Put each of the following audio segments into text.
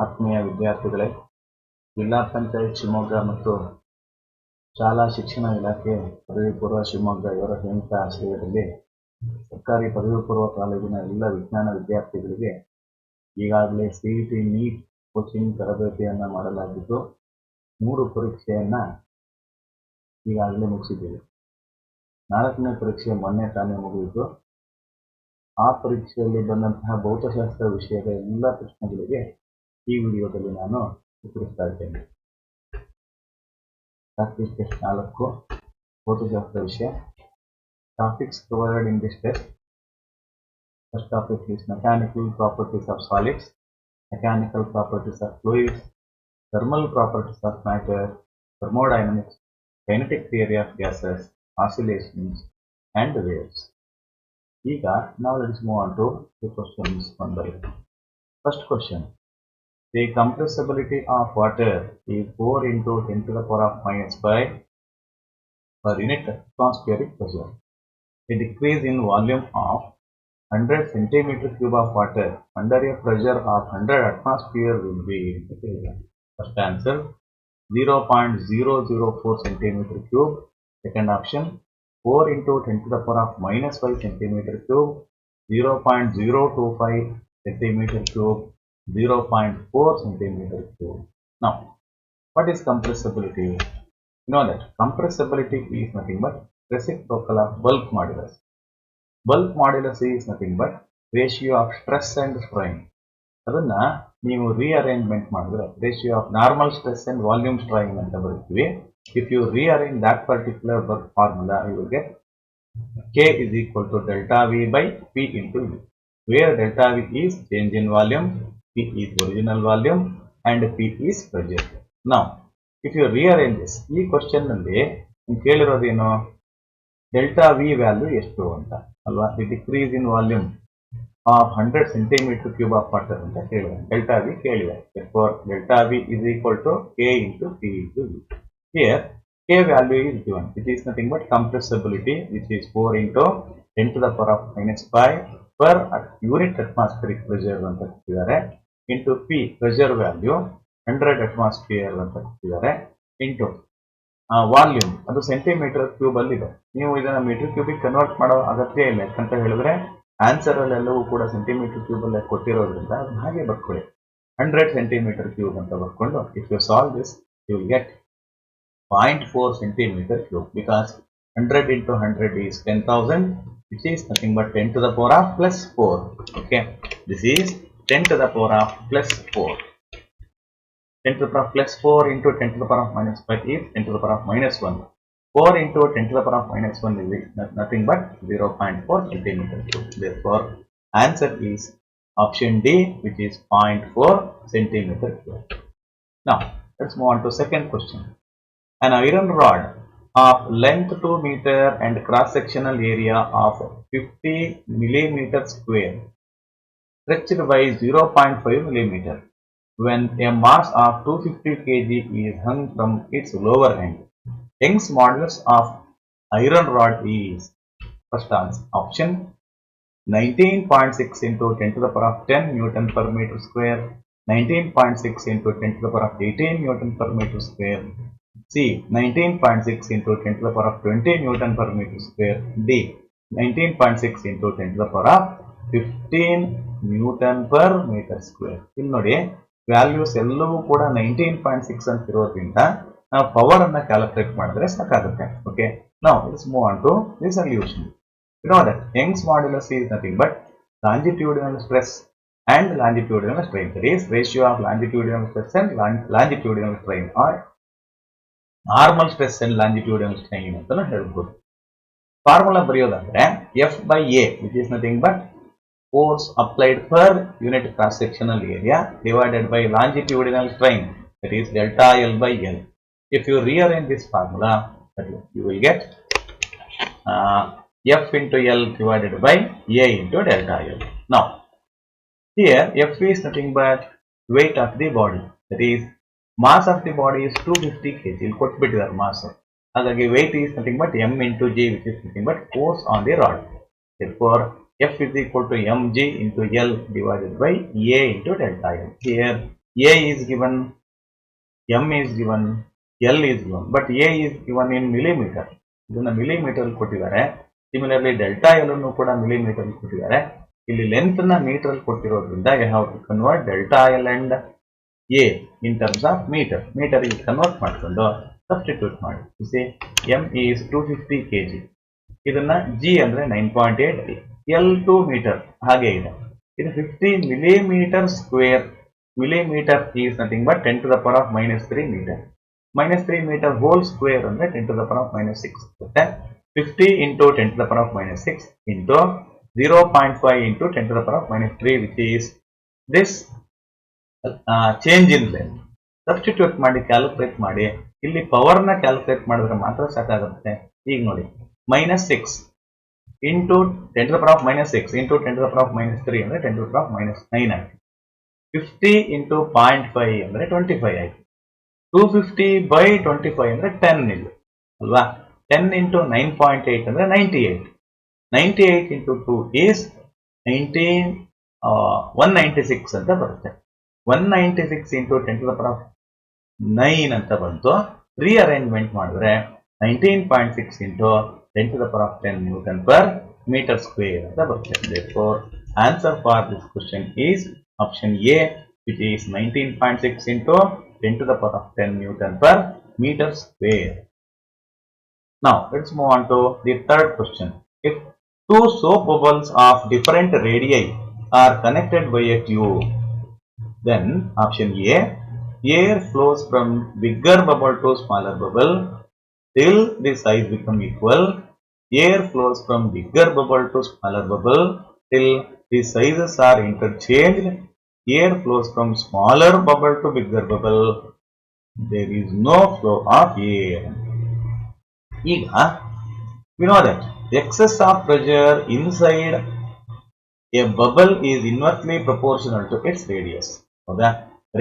ಆತ್ಮೀಯ ವಿದ್ಯಾರ್ಥಿಗಳೇ, ಜಿಲ್ಲಾ ಪಂಚಾಯತ್ ಶಿವಮೊಗ್ಗ ಮತ್ತು ಶಾಲಾ ಶಿಕ್ಷಣ ಇಲಾಖೆ ಪದವಿ ಪೂರ್ವ ಶಿವಮೊಗ್ಗ ಇವರ ಸಂಯುಕ್ತ ಆಶ್ರಯದಲ್ಲಿ ಸರ್ಕಾರಿ ಪದವಿ ಪೂರ್ವ ಕಾಲೇಜಿನ ಎಲ್ಲ ವಿಜ್ಞಾನ ವಿದ್ಯಾರ್ಥಿಗಳಿಗೆ ಈಗಾಗಲೇ ಸಿಇಟಿ ನೀಟ್ ಕೋಚಿಂಗ್ ತರಬೇತಿಯನ್ನು ಮಾಡಲಾಗಿದ್ದು 3 ಪರೀಕ್ಷೆಯನ್ನು ಈಗಾಗಲೇ ಮುಗಿಸಿದ್ದೇವೆ. 4ನೇ ಪರೀಕ್ಷೆ ಮೊನ್ನೆ ತಾನೇ ಮುಗಿದಿದ್ದು. ಆ ಪರೀಕ್ಷೆಯಲ್ಲಿ ಬಂದಂತಹ ಭೌತಶಾಸ್ತ್ರ ವಿಷಯದ ಎಲ್ಲ ಪ್ರಶ್ನೆಗಳಿಗೆ ಈ ವಿಡಿಯೋದಲ್ಲಿ ನಾನು ಉತ್ತರಿಸ್ತಾ ಇದ್ದೇನೆ. ಪ್ರಾಕ್ಟೀಸ್ ಟೆಸ್ಟ್ 4 ಭೌತಶಾಸ್ತ್ರ ವಿಷಯ. Topics covered in this test. First topic is mechanical properties of solids, mechanical properties of fluids, thermal properties of matter, thermodynamics, kinetic theory of gases, oscillations and waves. Now let's move on to the questions one by one. First question. The compressibility of water is 4 into 10 to the power of minus 5 per unit atmospheric pressure. A decrease in volume of 100 centimeter cube of water under a pressure of 100 atmosphere will be. First answer 0.004 centimeter cube. Second option 4 into 10 to the power of minus 5 centimeter cube, 0.025 centimeter cube, 0.4 centimeter cube. Now, what is compressibility? You know that compressibility is nothing but reciprocal of bulk modulus. Bulk modulus is nothing but ratio of stress and strain. ಅದನ್ನ ನೀವು rearrangement ಮಾಡಿದ್ರೆ ratio of normal stress and volume strain ಅಂತ ಬರುತ್ತೀವಿ. If you rearrange that particular formula, you will get K is equal to delta V by P into U, where delta V is change in volume, P is original volume and P is pressure. Now, if you rearrange this, ಈ question ನಲ್ಲಿ ಕೇಳಿರೋದೇನು, delta V value ಎಷ್ಟು ಅಂತ ಅಲ್ವಾ. The decrease in volume of 100 centimeter cube of water ಅಂತ ಕೇಳಿದೆ. Delta V ಕೇಳಿದೆ. therefore delta V is equal to K into P into U. Here K value is given, which is nothing but compressibility, which is 4 into 10 to the power of minus 5 per unit atmospheric pressure ಅಂತ ಕೊಟ್ಟಿದ್ದಾರೆ, into P pressure value 100 atmosphere ಅಂತ ಕೊಟ್ಟಿದ್ದಾರೆ, into volume ಅದು centimetre cube ಅಲ್ಲಿ ಇದೆ. ನೀವು ಇದನ್ನ metre ಕ್ಯೂಬಿಗೆ convert ಮಾಡೋ ಅಗತ್ಯ ಇಲ್ಲ, ಯಾಕಂತ ಹೇಳಿದ್ರೆ ಆನ್ಸರ್ ಅಲ್ಲೆಲ್ಲವೂ ಕೂಡ ಸೆಂಟಿಮೀಟರ್ ಕ್ಯೂಬ್ ಅಲ್ಲೇ ಕೊಟ್ಟಿರೋದ್ರಿಂದ ಹಾಗೆ ಬರ್ಕೊಳ್ಳಿ. 100 centimeter cube ಅಂತ ಬರ್ಕೊಂಡು if you solve this you will get 0.4 centimeter cube, because 100 into 100 is 10,000, which is nothing but 10 to the power of plus 4. Okay, this is 10 to the power of plus 4. 10 to the power of plus 4 into 10 to the power of minus 5 is 10 to the power of minus 1. 4 into 10 to the power of minus 1 is nothing but 0.4 centimeter cube. Therefore, answer is option D, which is 0.4 centimeter cube. Now, let's move on to second question. An iron rod of length 2 meter and cross-sectional area of 50 millimeter square stretched by 0.5 millimeter when a mass of 250 kg is hung from its lower end. Young's modulus of iron rod is, first option 19.6 into 10 to the power of 10 Newton per meter square, 19.6 into 10 to the power of 18 Newton per meter square, C 19.6 into 10 to the power of 20 Newton per meter square, D 19.6 into 10 to the power of 15 Newton per meter square. ಇಲ್ಲಿ ನೋಡಿ, values ಎಲ್ಲವೂ ಕೂಡ 19.6 ಅಂತ ಇರೋದ್ರಿಂದ ನಾವು power ಅನ್ನ calculate ಮಾಡಿದ್ರೆ ಸಾಕಾಗುತ್ತೆ. ಓಕೆ, ನಾವು let's move on to the solution. You know that Young's modulus is nothing but longitudinal stress and longitudinal strain. That is ratio of longitudinal stress and longitudinal strain, or normal stress and longitudinal strain ಅಂತ ಹೇಳ್ಬೋದು. Formula ಬರೆಯೋದಾದ್ರೆ F by A, which is nothing but force applied per unit cross sectional area divided by longitudinal strain, that is delta L by L. If you rearrange this formula, you will get F into L divided by A into delta L. Now here F is nothing but weight of the body, that is mass of the body is 250 kg. ಇಲ್ಲಿ ಕೊಟ್ಬಿಟ್ಟಿದ್ದಾರೆ mass, ಹಾಗಾಗಿ weight is nothing but m into g, which is nothing but force on the rod. Therefore F is equal to mg into L divided by A into delta L. Here A is given, M is given, L is given, but A is given in millimeter. ಇದನ್ನ millimetre ಕೊಟ್ಟಿದ್ದಾರೆ. Similarly delta L ಅನ್ನು ಕೂಡ millimetre ಕೊಟ್ಟಿದ್ದಾರೆ. ಇಲ್ಲಿ length ನ metre ಕೊಟ್ಟಿರೋದ್ರಿಂದ you have to convert delta L and A in terms of metre. ಮೀಟರ್ಗೆ convert ಮಾಡಿಕೊಂಡು ಸಬ್ಸ್ಟಿಟ್ಯೂಟ್ ಮಾಡಿ. M is 250 kg. ಇದನ್ನ ಜಿ ಅಂದ್ರೆ 9.8, L2 ಮೀಟರ್ ಹಾಗೆ ಇದೆ. ಇದು 50 millimeter square. Millimeter is nothing but 10 to the power of -3 meter. -3 meter whole square ಅಂದ್ರೆ 10 to the power of -6 ಆಗುತ್ತೆ. 50 into 10 to the power of -6 into 0.5 into 10 to the power of -3, which is this change in length. Substitute ಮಾಡಿ calculate ಮಾಡಿ. ಇಲ್ಲಿ power ನ calculate ಮಾಡಿದ್ರೆ ಮಾತ್ರ ಸಾಕಾಗುತ್ತೆ. ಈಗ ನೋಡಿ, -6 into 10 to the power of -6 into 10 to the power of -3 ಅಂದ್ರೆ 10 to the power of -9 ಆಯ್ತು. 50 into 0.5 ಅಂದ್ರೆ 25 ಆಯ್ತು. 250 by 25 ಅಂದ್ರೆ 10 ಇದು ಅಲ್ವಾ. 10 into 9.8 ಅಂದ್ರೆ 98. 98 into 2 is 196 ಅಂತ ಬರುತ್ತೆ. 196 into 10 to the power of 9 ಅಂತ ಬಂತು. ರೀಅರೇಂಜ್ಮೆಂಟ್ ಮಾಡಿದ್ರೆ 19.6 into 10 to the power of 10 Newton per meter square ಅಂತ ಬರುತ್ತೆ. Therefore, answer for this question is option A, which is 19.6 into 10 to the power of 10 Newton per meter square. Now, let's move on to the third question. If two soap bubbles of different radii are connected by a tube, then option A, air flows from bigger bubble to smaller bubble till the size become equal. Air flows from bigger bubble to smaller bubble till the sizes are interchanged. Air flows from smaller bubble to bigger bubble. There is no flow of air. ಈಗ we know that excess of pressure inside a bubble is inversely proportional to its radius. ಹೌದಾ?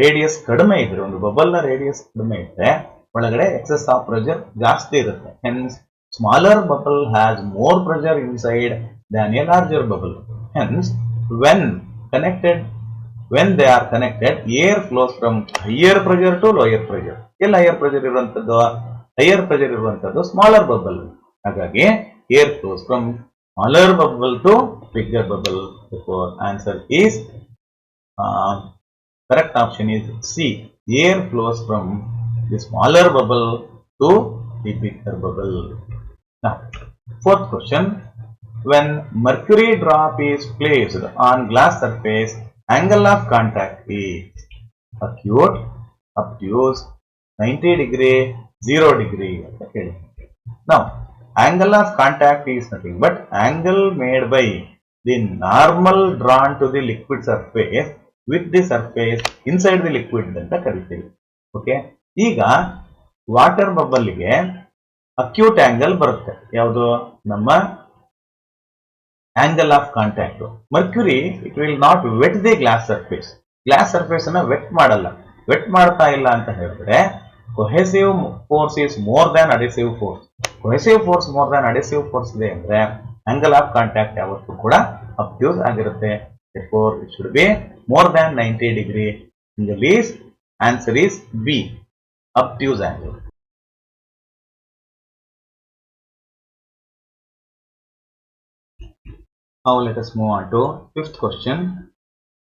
Radius ಕಡಿಮೆ ಇದ್ರೆ, ಒಂದು bubble ನ radius ಕಡಿಮೆ ಇದ್ರೆ ಒಳಗಡೆ excess of pressure ಜಾಸ್ತಿ ಇರುತ್ತೆ. Hence smaller bubble has more pressure inside than a larger bubble. Hence, when they are connected, air flows from higher pressure to lower pressure. ಎಲ್ಲಿ higher pressure ಇರುವಂತದ್ದು smaller bubble. ಹಾಗಾಗಿ air flows from smaller bubble to bigger bubble. Therefore, answer is correct option is C. Air flows from the smaller bubble to the bigger bubble. Now, fourth question. When mercury drop is placed on glass surface, angle of contact is acute, obtuse, 90 degree, 0 degree. Okay. Now, angle of contact is nothing but angle made by the normal drawn to the liquid surface with the surface inside the liquid ಅಂತ ಕರಿತೀವಿ. Okay, ಈಗ water ಬಬಲ್ಗೆ acute angle ಬರುತ್ತೆ. ಯಾವುದು? ನಮ್ಮ angle of contact. Mercury it will not wet the glass surface. Glass surface ಅನ್ನ wet ಮಾಡಲ್ಲ. Wet ಮಾಡ್ತಾ ಇಲ್ಲ ಅಂತ ಹೇಳಿದ್ರೆ cohesive force is more than adhesive force. Cohesive force more than adhesive force ಇದೆ ಅಂದ್ರೆ ಆಂಗಲ್ ಆಫ್ ಕಾಂಟ್ಯಾಕ್ಟ್ ಯಾವತ್ತೂ ಕೂಡ ಅಬ್ಟ್ಯೂಸ್ ಆಗಿರುತ್ತೆ. Therefore, it should be more than 90 degree. In the least, answer is B, obtuse angle. Now let us move on to fifth question.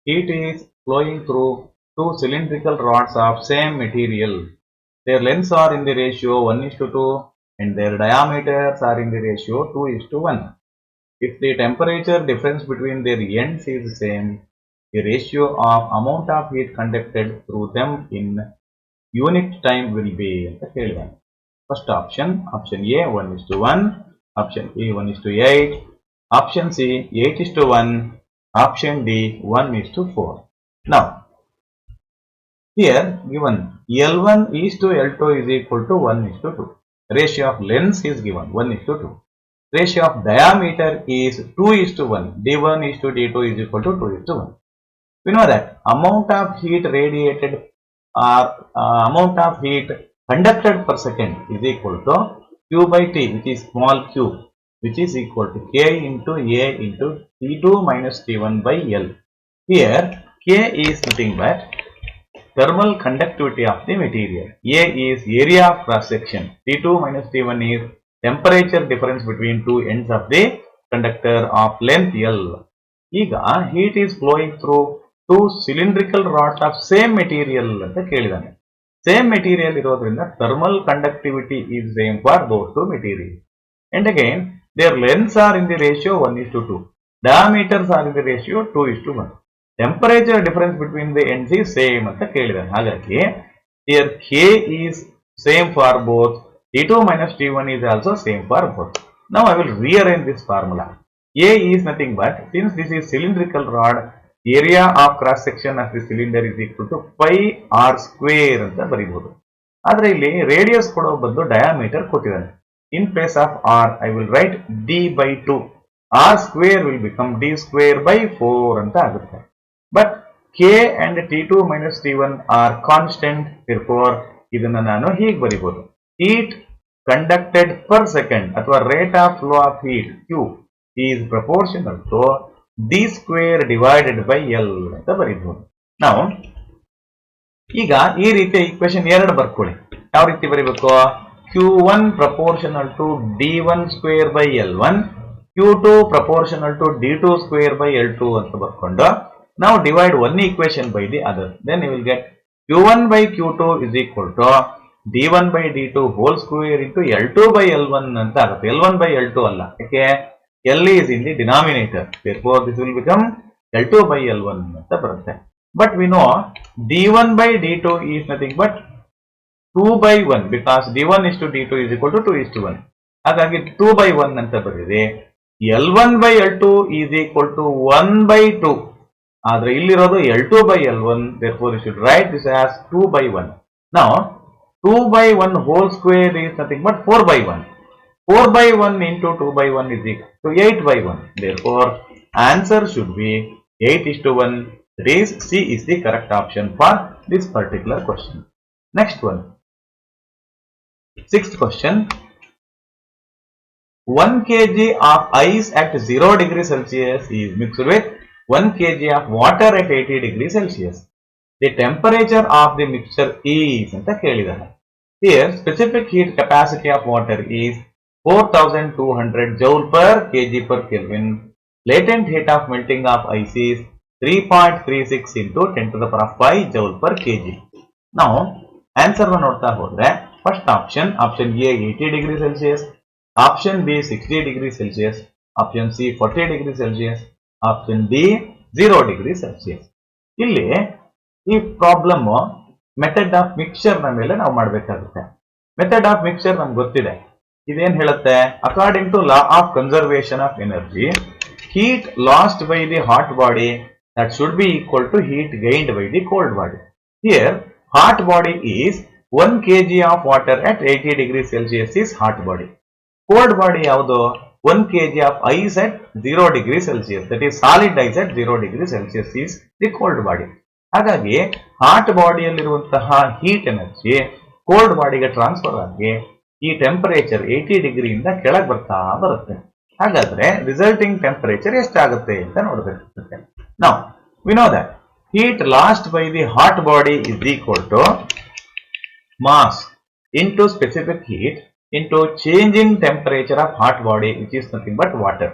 Heat is flowing through two cylindrical rods of same material. Their lengths are in the ratio 1:2 and their diameters are in the ratio 2:1. If the temperature difference between their ends is the same, the ratio of amount of heat conducted through them in unit time will be ಅಂತ ಹೇಳಿದಾನೆ. First option A 1:1, option B 1:8, option C 8:1, option D 1:4. Now, here given L1 is to L2 is equal to 1:2. Ratio of lengths is given 1:2. Ratio of diameter is 2:1. D1 is to D2 is equal to 2:1. We know that amount of heat radiated or amount of heat conducted per second is equal to Q by T, which is small q, which is equal to K into A into T2 minus T1 by L. Here K is nothing but thermal conductivity of the material. A is area of cross section. T2 minus T1 is temperature difference between two ends of the conductor of length L. ಈಗ heat is flowing through two cylindrical rods of same material ಅಂತ ಕೇಳಿದಾನೆ. Same material ಇರೋದ್ರಿಂದ thermal conductivity is same for those two materials. And again, their lengths are in the ratio 1:2. Diameters are in the ratio 2:1. Temperature difference between the ends is same ಅಂತ ಕೇಳಿದಾನೆ. ಹಾಗಾಗಿ here K is same for both. T2 minus T1 is also same for both. Now I will rearrange this formula. A is nothing but, since this is cylindrical rod, area of cross section of the cylinder is equal to pi r square ಅಂತ ಬರೀಬಹುದು. ಆದ್ರೆ ಇಲ್ಲಿ radius ಕೊಡೋ ಬದಲು diameter ಕೊಟ್ಟಿದ್ದಾನೆ. In place of r, I will write d by 2. r square will become d square by 4 ಅಂತ ಆಗುತ್ತೆ. But k and t2 minus t1 are constant. Therefore, ಇದನ್ನ ನಾನು ಹೀಗೆ ಬರೀಬಹುದು. Heat conducted per second ಅಥವಾ rate of flow of heat Q is proportional to d square divided by L ಅಂತ ಬರೀಬಹುದು. ನಾವು ಈಗ ಈ ರೀತಿ ಈಕ್ವೇಶನ್ 2 ಬರ್ಕೊಳ್ಳಿ. ಯಾವ ರೀತಿ ಬರೀಬೇಕು? Q1 proportional to d1 square by L1, Q2 proportional to d2 square by L2 ಅಂತ ಬರ್ಕೊಂಡು ನಾವು divide one equation by the other. Then you will get Q1 by Q2 is equal to d1 by d2 whole square into L2 by L1 ಅಂತ ಆಗುತ್ತೆ. L1 by L2 ಅಲ್ಲ, ಯಾಕೆ? L is in the denominator. Therefore, this will become L2 by L1 ಅಂತ ಬರುತ್ತೆ. But we know d1 by d2 is nothing but 2 by 1 because d1 is to d2 is equal to 2 is to 1. ಹಾಗಾಗಿ 2 by 1 ಅಂತ ಬರೀರಿ. L1 by L2 is equal to 1 by 2. ಆದ್ರೆ ಇಲ್ಲಿರೋದು L2 by L1. Therefore, you should write this as 2 by 1. Now, 2 by 1 whole square is nothing but 4 by 1. 4 by 1 into 2 by 1 is equal to 8 by 1. Therefore, answer should be 8:1. That is, C is the correct option for this particular question. Next one. Sixth question. 1 kg of ice at 0 degrees Celsius is mixed with 1 kg of water at 80 degrees Celsius. The temperature of the mixture is ಅಂತ ಕೇಳಿದ್ದಾರೆ. Here, specific heat capacity of water is 4200 joule per kg per Kelvin. Latent heat of melting of ice is 3.36 into 10 to the power of 5 joule per kg. Now, answer ನೋಡ್ತಾ ಹೋದ್ರೆ first option A 80 degrees Celsius, option B 60 degrees Celsius, option C 40 degrees Celsius, option D 0 degrees Celsius. ಇಲ್ಲಿ ಈ problem method of mixture ನ ಮೇಲೆ ನಾವು ಮಾಡಬೇಕಾಗುತ್ತೆ. Method of mixture ನಮ್ಗೆ ಗೊತ್ತಿದೆ. ಇದೇನ್ ಹೇಳುತ್ತೆ? According to law of conservation of energy, heat lost by the hot body that should be equal to heat gained by the cold body. Here, hot body is 1 kg of water at 80 degrees Celsius is hot body. Cold body ಯಾವುದು? 1 kg of ice at 0 degrees Celsius. That is solid ice at 0 degrees Celsius is the cold body. ಹಾಗಾಗಿ hot ಬಾಡಿಯಲ್ಲಿರುವಂತಹ heat energy cold ಬಾಡಿಗೆ transfer ಆಗಿ ಈ temperature 80 ಡಿಗ್ರಿಯಿಂದ ಕೆಳಗೆ ಬರ್ತಾ ಬರುತ್ತೆ. ಹಾಗಾದ್ರೆ resulting temperature ಎಷ್ಟಾಗುತ್ತೆ ಅಂತ ನೋಡಬೇಕಾಗುತ್ತೆ. ನಾವು we know that heat lost by the hot body is equal to mass into specific heat into change in temperature of hot body which is nothing but water.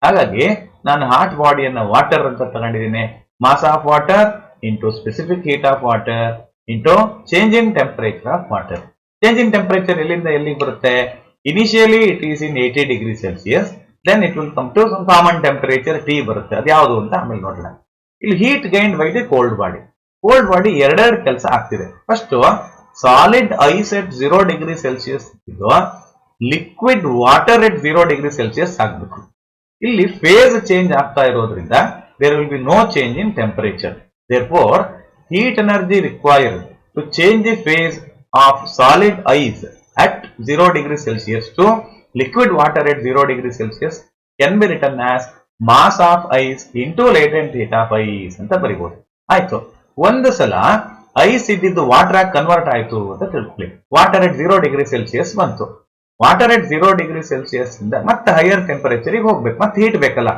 ಹಾಗಾಗಿ ನಾನು ಹಾಟ್ ಬಾಡಿಯನ್ನ water ಅಂತ ತಗೊಂಡಿದ್ದೀನಿ. Mass of water into specific heat of water into change in temperature of water. Change in temperature ಎಲ್ಲಿಂದ ಎಲ್ಲಿಗೆ ಬರುತ್ತೆ? Initially it is in 80 degrees Celsius, then it will come to some common temperature T ಬರುತ್ತೆ. ಅದು ಯಾವುದು ಅಂತ ಆಮೇಲೆ ನೋಡೋಣ. ಇಲ್ಲಿ heat gained by the cold body. Cold body ಎರಡೆರಡು ಕೆಲಸ ಆಗ್ತಿದೆ. First solid ice at 0 degrees Celsius ಇದು liquid water at 0 degrees Celsius ಆಗಬೇಕು. ಇಲ್ಲಿ ಫೇಸ್ ಚೇಂಜ್ ಆಗ್ತಾ ಇರೋದ್ರಿಂದ there will be no change in temperature. Therefore, heat energy required to change the phase of solid ice at 0 degrees Celsius to liquid water at 0 degrees Celsius can be written as mass of ice into latent heat of ice ಅಂತ ಬರೀಬಹುದು. ಆಯ್ತು, ಒಂದು ಸಲ ice ಇದ್ದಿದ್ದು water ಆಗಿ convert ಆಯ್ತು ಅಂತ ತಿಳ್ಕೊಳ್ಳಿ. Water at 0 degrees Celsius ಬಂತು. ವಾಟರ್ at 0 degrees Celsius ಇಂದ ಮತ್ತೆ ಹೈಯರ್ ಟೆಂಪರೇಚರ್ಗೆ ಹೋಗ್ಬೇಕು, ಮತ್ತೆ ಹೀಟ್ ಬೇಕಲ್ಲ.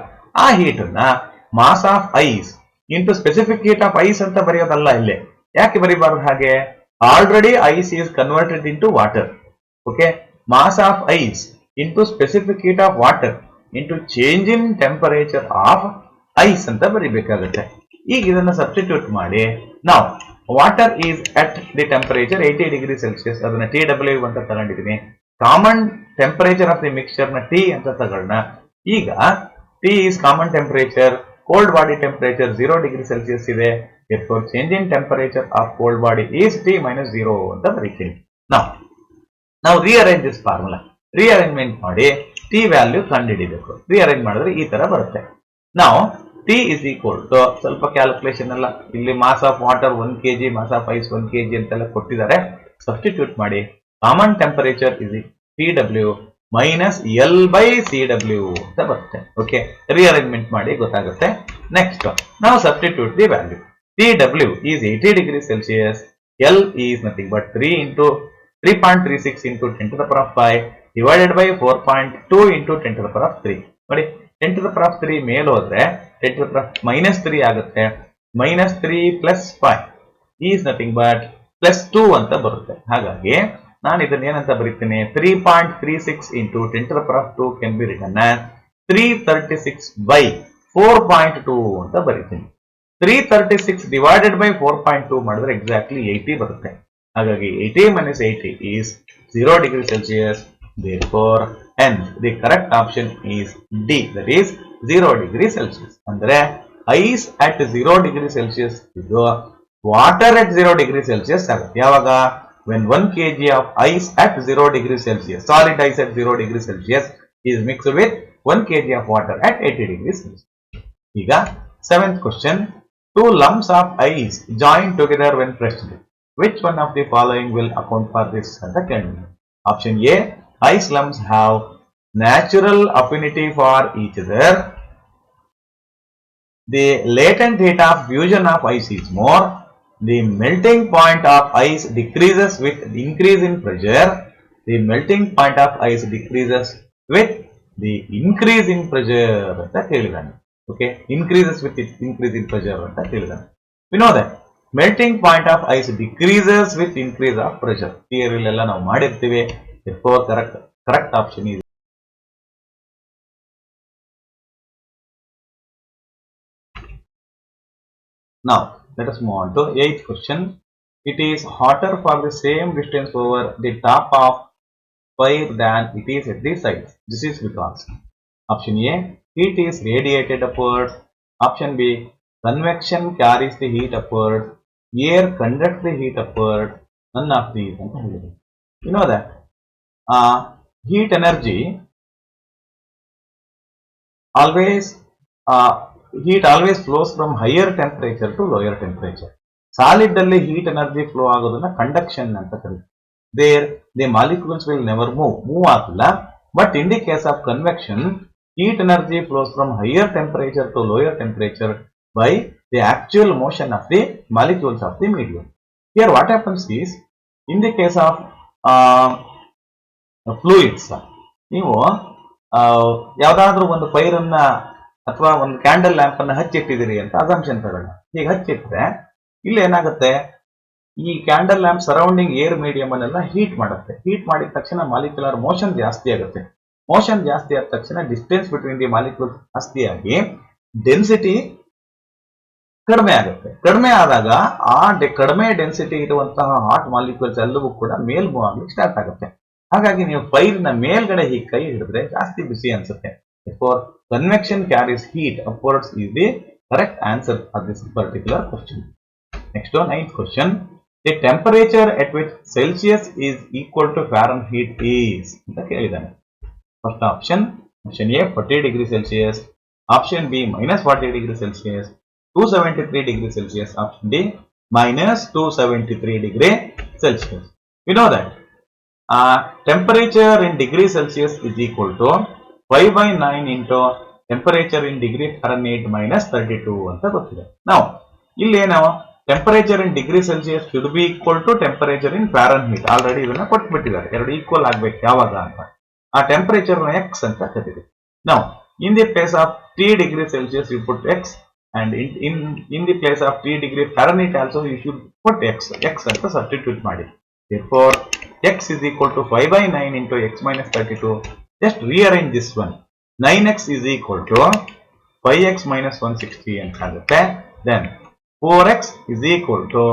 ಆ ಹೀಟ್ ಅನ್ನ mass of ice into specific heat of ice ಅಂತ ಬರೆಯೋದಲ್ಲ. ಇಲ್ಲಿ ಯಾಕೆ ಬರೀಬಾರದು ಹಾಗೆ? Already ice is converted into water. Okay, mass of ice into specific heat of water into change in temperature of ice ಅಂತ ಬರೀಬೇಕಾಗುತ್ತೆ. ಈಗ ಇದನ್ನ ಸಬ್ಸ್ಟಿಟ್ಯೂಟ್ ಮಾಡಿ ನಾವು water is at the temperature 80 degree Celsius, ಅದನ್ನ TW ಅಂತ ತಗೊಂಡಿದ್ದೀನಿ. Common temperature of the mixture ನ T ಅಂತ ತಗೊಳ್ಳೋಣ. ಈಗ T is common temperature, cold body temperature 0 degree Celsius ಇದೆ. therefore change in temperature of cold body is T minus 0 ಅಂತ ಬರೀತೀನಿ. ನಾವು rearrange this formula. Rearrangement ಮಾಡಿ T ವ್ಯಾಲ್ಯೂ ಕಂಡುಹಿಡಿಬೇಕು. rearrange ಮಾಡಿದ್ರೆ ಈ ತರ ಬರುತ್ತೆ. ನಾವು T is equal to ಸ್ವಲ್ಪ ಕ್ಯಾಲ್ಕುಲೇಷನ್ ಎಲ್ಲ ಇಲ್ಲಿ mass of water 1 kg, mass of ice 1 kg ಅಂತೆಲ್ಲ ಕೊಟ್ಟಿದ್ದಾರೆ. ಸಬ್ಸ್ಟಿಟ್ಯೂಟ್ ಮಾಡಿ common temperature is TW minus L by CW ಅಂತ ಬರುತ್ತೆ. ಓಕೆ, ರಿಅರೇಂಜ್ಮೆಂಟ್ ಮಾಡಿ ಗೊತ್ತಾಗುತ್ತೆ. ನೆಕ್ಸ್ಟ್ ನಾವು substitute the value. TW is 80 degrees Celsius, L is nothing but 3.36 into 10 to the power of 5 divided by 4.2 into 10 to the power of 3. ನೋಡಿ, 10 to the power of 3 ಮೇಲೆ ಹೋದ್ರೆ 10 to the power of minus 3 ಆಗುತ್ತೆ. minus 3 plus 5 is nothing but plus 2 ಅಂತ ಬರುತ್ತೆ. ಹಾಗಾಗಿ ನಾನು ಇದನ್ನ ಏನಂತ ಬರೀತೀನಿ? 3.36 into 10 to the power of 2 can be written as 336 by 4.2 ಅಂತ ಬರೀತೀನಿ. 336 divided by 4.2 ಮಾಡಿದ್ರೆ ಎಕ್ಸಾಕ್ಟ್ಲಿ 80 ಬರುತ್ತೆ. ಹಾಗಾಗಿ 80 minus 80 is 0 degree Celsius. Therefore, hence the correct option is D, that is 0 degree Celsius. ಅಂದ್ರೆ ಐಸ್ at 0 degree Celsius ಇದು water at 0 degree Celsius ಆಗುತ್ತೆ. ಯಾವಾಗ? when 1 kg of ice at 0 degree Celsius, solid ice at 0 degree Celsius is mixed with 1 kg of water at 80 degree Celsius. ಈಗ 7th question. Two lumps of ice joined together when pressed. Which one of the following will account for this? Option A, ice lumps have natural affinity for each other. The latent heat of fusion of ice is more. The melting point of ice decreases with increase in pressure. The melting point of ice decreases with the increase in pressure ಅಂತ ಹೇಳಿದಾನೆ. Okay, increases with increase in pressure ಅಂತ ಹೇಳಿದಾನೆ. We know that melting point of ice decreases with increase of pressure. Theory ಎಲ್ಲ ನಾವು ಮಾಡಿರ್ತೀವಿ. Therefore correct option is now. Let us move on to 8th question. It is hotter for the same distance over the top of fire than it is at the sides. This is because option A, heat is radiated upwards. Option B, convection carries the heat upwards. Air conducts the heat upwards. None of these. You know that heat energy always heat always flows from higher temperature to lower temperature. Solid alli heat energy flow agodana conduction anta ಕರೀತಾರೆ. There the molecules will never move ಆಗಲ್ಲ. But in the case of convection, heat energy flows from higher temperature to lower temperature by the actual motion of the molecules of the medium. Here what happens is, in the case of fluids, ನೀವು ಯಾವ್ದಾದ್ರೂ ಒಂದು fire ಅನ್ನ ಅಥವಾ ಒಂದು candle lamp ಅನ್ನ ಹಚ್ಚಿಟ್ಟಿದ್ದೀರಿ ಅಂತ assumption ತಗೊಳ್ಳ. ಈಗ ಹಚ್ಚಿಟ್ರೆ ಇಲ್ಲಿ ಏನಾಗುತ್ತೆ, ಈ candle lamp surrounding air medium ಅನ್ನೆಲ್ಲ ಹೀಟ್ ಮಾಡುತ್ತೆ. ಹೀಟ್ ಮಾಡಿದ ತಕ್ಷಣ ಮಾಲಿಕ್ಯುಲರ್ ಮೋಷನ್ ಜಾಸ್ತಿ ಆಗುತ್ತೆ. ಮೋಷನ್ ಜಾಸ್ತಿ ಆದ ತಕ್ಷಣ ಡಿಸ್ಟೆನ್ಸ್ ಬಿಟ್ವೀನ್ ದಿ ಮಾಲಿಕ್ಯೂಲ್ಸ್ ಜಾಸ್ತಿ ಆಗಿ ಡೆನ್ಸಿಟಿ ಕಡಿಮೆ ಆಗುತ್ತೆ. ಕಡಿಮೆ ಆದಾಗ ಆ ಕಡಿಮೆ ಡೆನ್ಸಿಟಿ ಇರುವಂತಹ ಹಾಟ್ ಮಾಲಿಕ್ಯೂಲ್ಸ್ ಎಲ್ಲವೂ ಕೂಡ ಮೇಲ್ ಮೂವ್ ಆಗ್ಲಿಕ್ಕೆ ಸ್ಟಾರ್ಟ್ ಆಗುತ್ತೆ. ಹಾಗಾಗಿ ನೀವು ಫೈರ್ ನ ಮೇಲ್ಗಡೆ ಹೀಗೆ ಕೈ ಹಿಡಿದ್ರೆ ಜಾಸ್ತಿ ಬಿಸಿ ಅನ್ಸುತ್ತೆ. Therefore, convection carries heat upwards is the correct answer for this particular question. Next one, 9th question. The temperature at which Celsius is equal to Fahrenheit is ಅಂತ ಕೇಳಿದ್ದಾನೆ. First option A 40 degree Celsius, option B minus 40 degree Celsius, 273 degree Celsius, option D minus 273 degree Celsius. We know that temperature in degree Celsius is equal to 5/9 into temperature in degree Fahrenheit minus 32 ಅಂತ ಗೊತ್ತಿದೆ. ನಾವು ಇಲ್ಲಿ ನಾವು temperature in degree Celsius should be equal to temperature in Fahrenheit. Already ಇದನ್ನ ಕೊಟ್ಬಿಟ್ಟಿದ್ದಾರೆ. ಎರಡು equal ಆಗ್ಬೇಕು ಯಾವಾಗ ಅಂತ. ಆ ಟೆಂಪರೇಚರ್ ಎಕ್ಸ್ ಅಂತ ಕರೀತೀವಿ. ನಾವು in the place of 3 degree Celsius you put x, and in the place of T degree Fahrenheit also you should put x ಅಂತ substitute ಮಾಡಿ. Therefore x is equal to 5 by 9 into x minus 32. Just rearrange this one. 9x is equal to 5x minus 160 ಅಂತ ಆಗುತ್ತೆ. Then 4x is equal to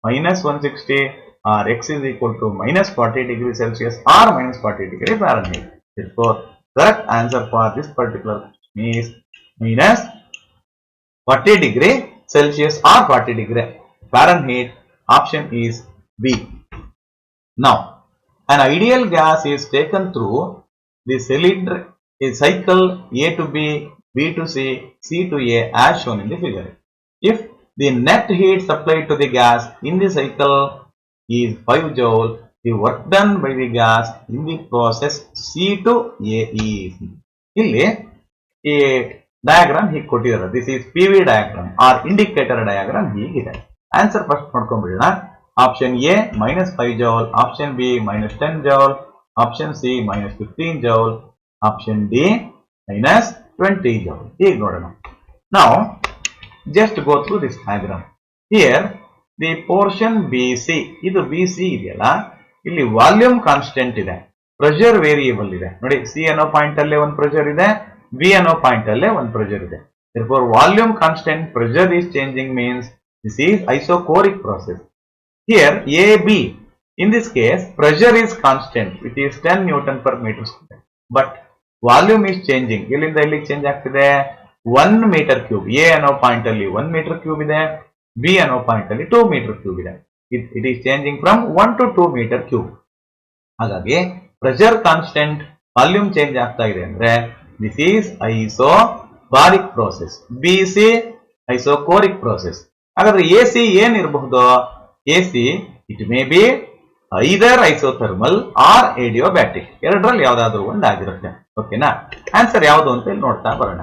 minus 160 or x is equal to minus 40 degrees Celsius or minus 40 degrees Fahrenheit. Therefore correct answer for this particular question is minus 40 degree Celsius or 40 degree Fahrenheit. Option is B. Now, an ideal gas is taken through the cylinder, a cycle A to B, B to C, C to A as shown in the figure. If the net heat supplied to the gas in the cycle is 5 joule, the work done by the gas in the process C to A is. ಇಲ್ಲಿ ಈ diagram ಹೀಗೆ ಕೊಟ್ಟಿದ್ದಾರೆ. This is P V diagram or indicator diagram ಹೀಗಿದೆ. Answer first ಮಾಡ್ಕೊಂಡ್ಬಿಡೋಣ. Option A minus 5 joule, option B minus 10 joule, option C minus 15 joule, option D minus 20 joule. ಈಗ ನೋಡೋಣ. Now just go through this diagram. Here the portion BC, ಇದು BC ಇದೆಯಲ್ಲ, ಇಲ್ಲಿ volume constant ಇದೆ, pressure variable ಇದೆ ನೋಡಿ. C ಅನ್ನೋ point ಅಲ್ಲೇ ಒಂದು ಪ್ರೆಷರ್ ಇದೆ, ಬಿ ಅನ್ನೋ ಪಾಯಿಂಟ್ ಅಲ್ಲೇ ಒಂದು ಪ್ರೆಷರ್ ಇದೆ. Therefore volume constant, pressure is changing means this is isochoric process. Here AB, in this case pressure is constant, it is 10 Newton per meter square, but volume is changing. ಇಲ್ಲಿಂದ ಇಲ್ಲಿಗೆ change ಆಗ್ತಿದೆ. 1 meter cube, A ಅನ್ನೋ point ಅಲ್ಲಿ 1 meter cube ಇದೆ, B ಅನ್ನೋ point ಅಲ್ಲಿ 2 meter cube ಇದೆ. It is changing from 1 to 2 meter cube. ಹಾಗಾಗಿ ಪ್ರೆಷರ್ ಕಾನ್ಸ್ಟೆಂಟ್, ವಾಲ್ಯೂಮ್ ಚೇಂಜ್ ಆಗ್ತಾ ಇದೆ ಅಂದ್ರೆ this is isobaric process. BC isochoric process. ಹಾಗಾದ್ರೆ AC ಏನಿರಬಹುದು? AC it may be either isothermal or adiabatic, ಎರಡರಲ್ಲಿ ಯಾವ್ದಾದ್ರು ಒಂದು ಆಗಿರುತ್ತೆ. ಓಕೆನಾ? ಆನ್ಸರ್ ಯಾವುದು ಅಂತ ಇಲ್ಲಿ ನೋಡ್ತಾ ಬರೋಣ.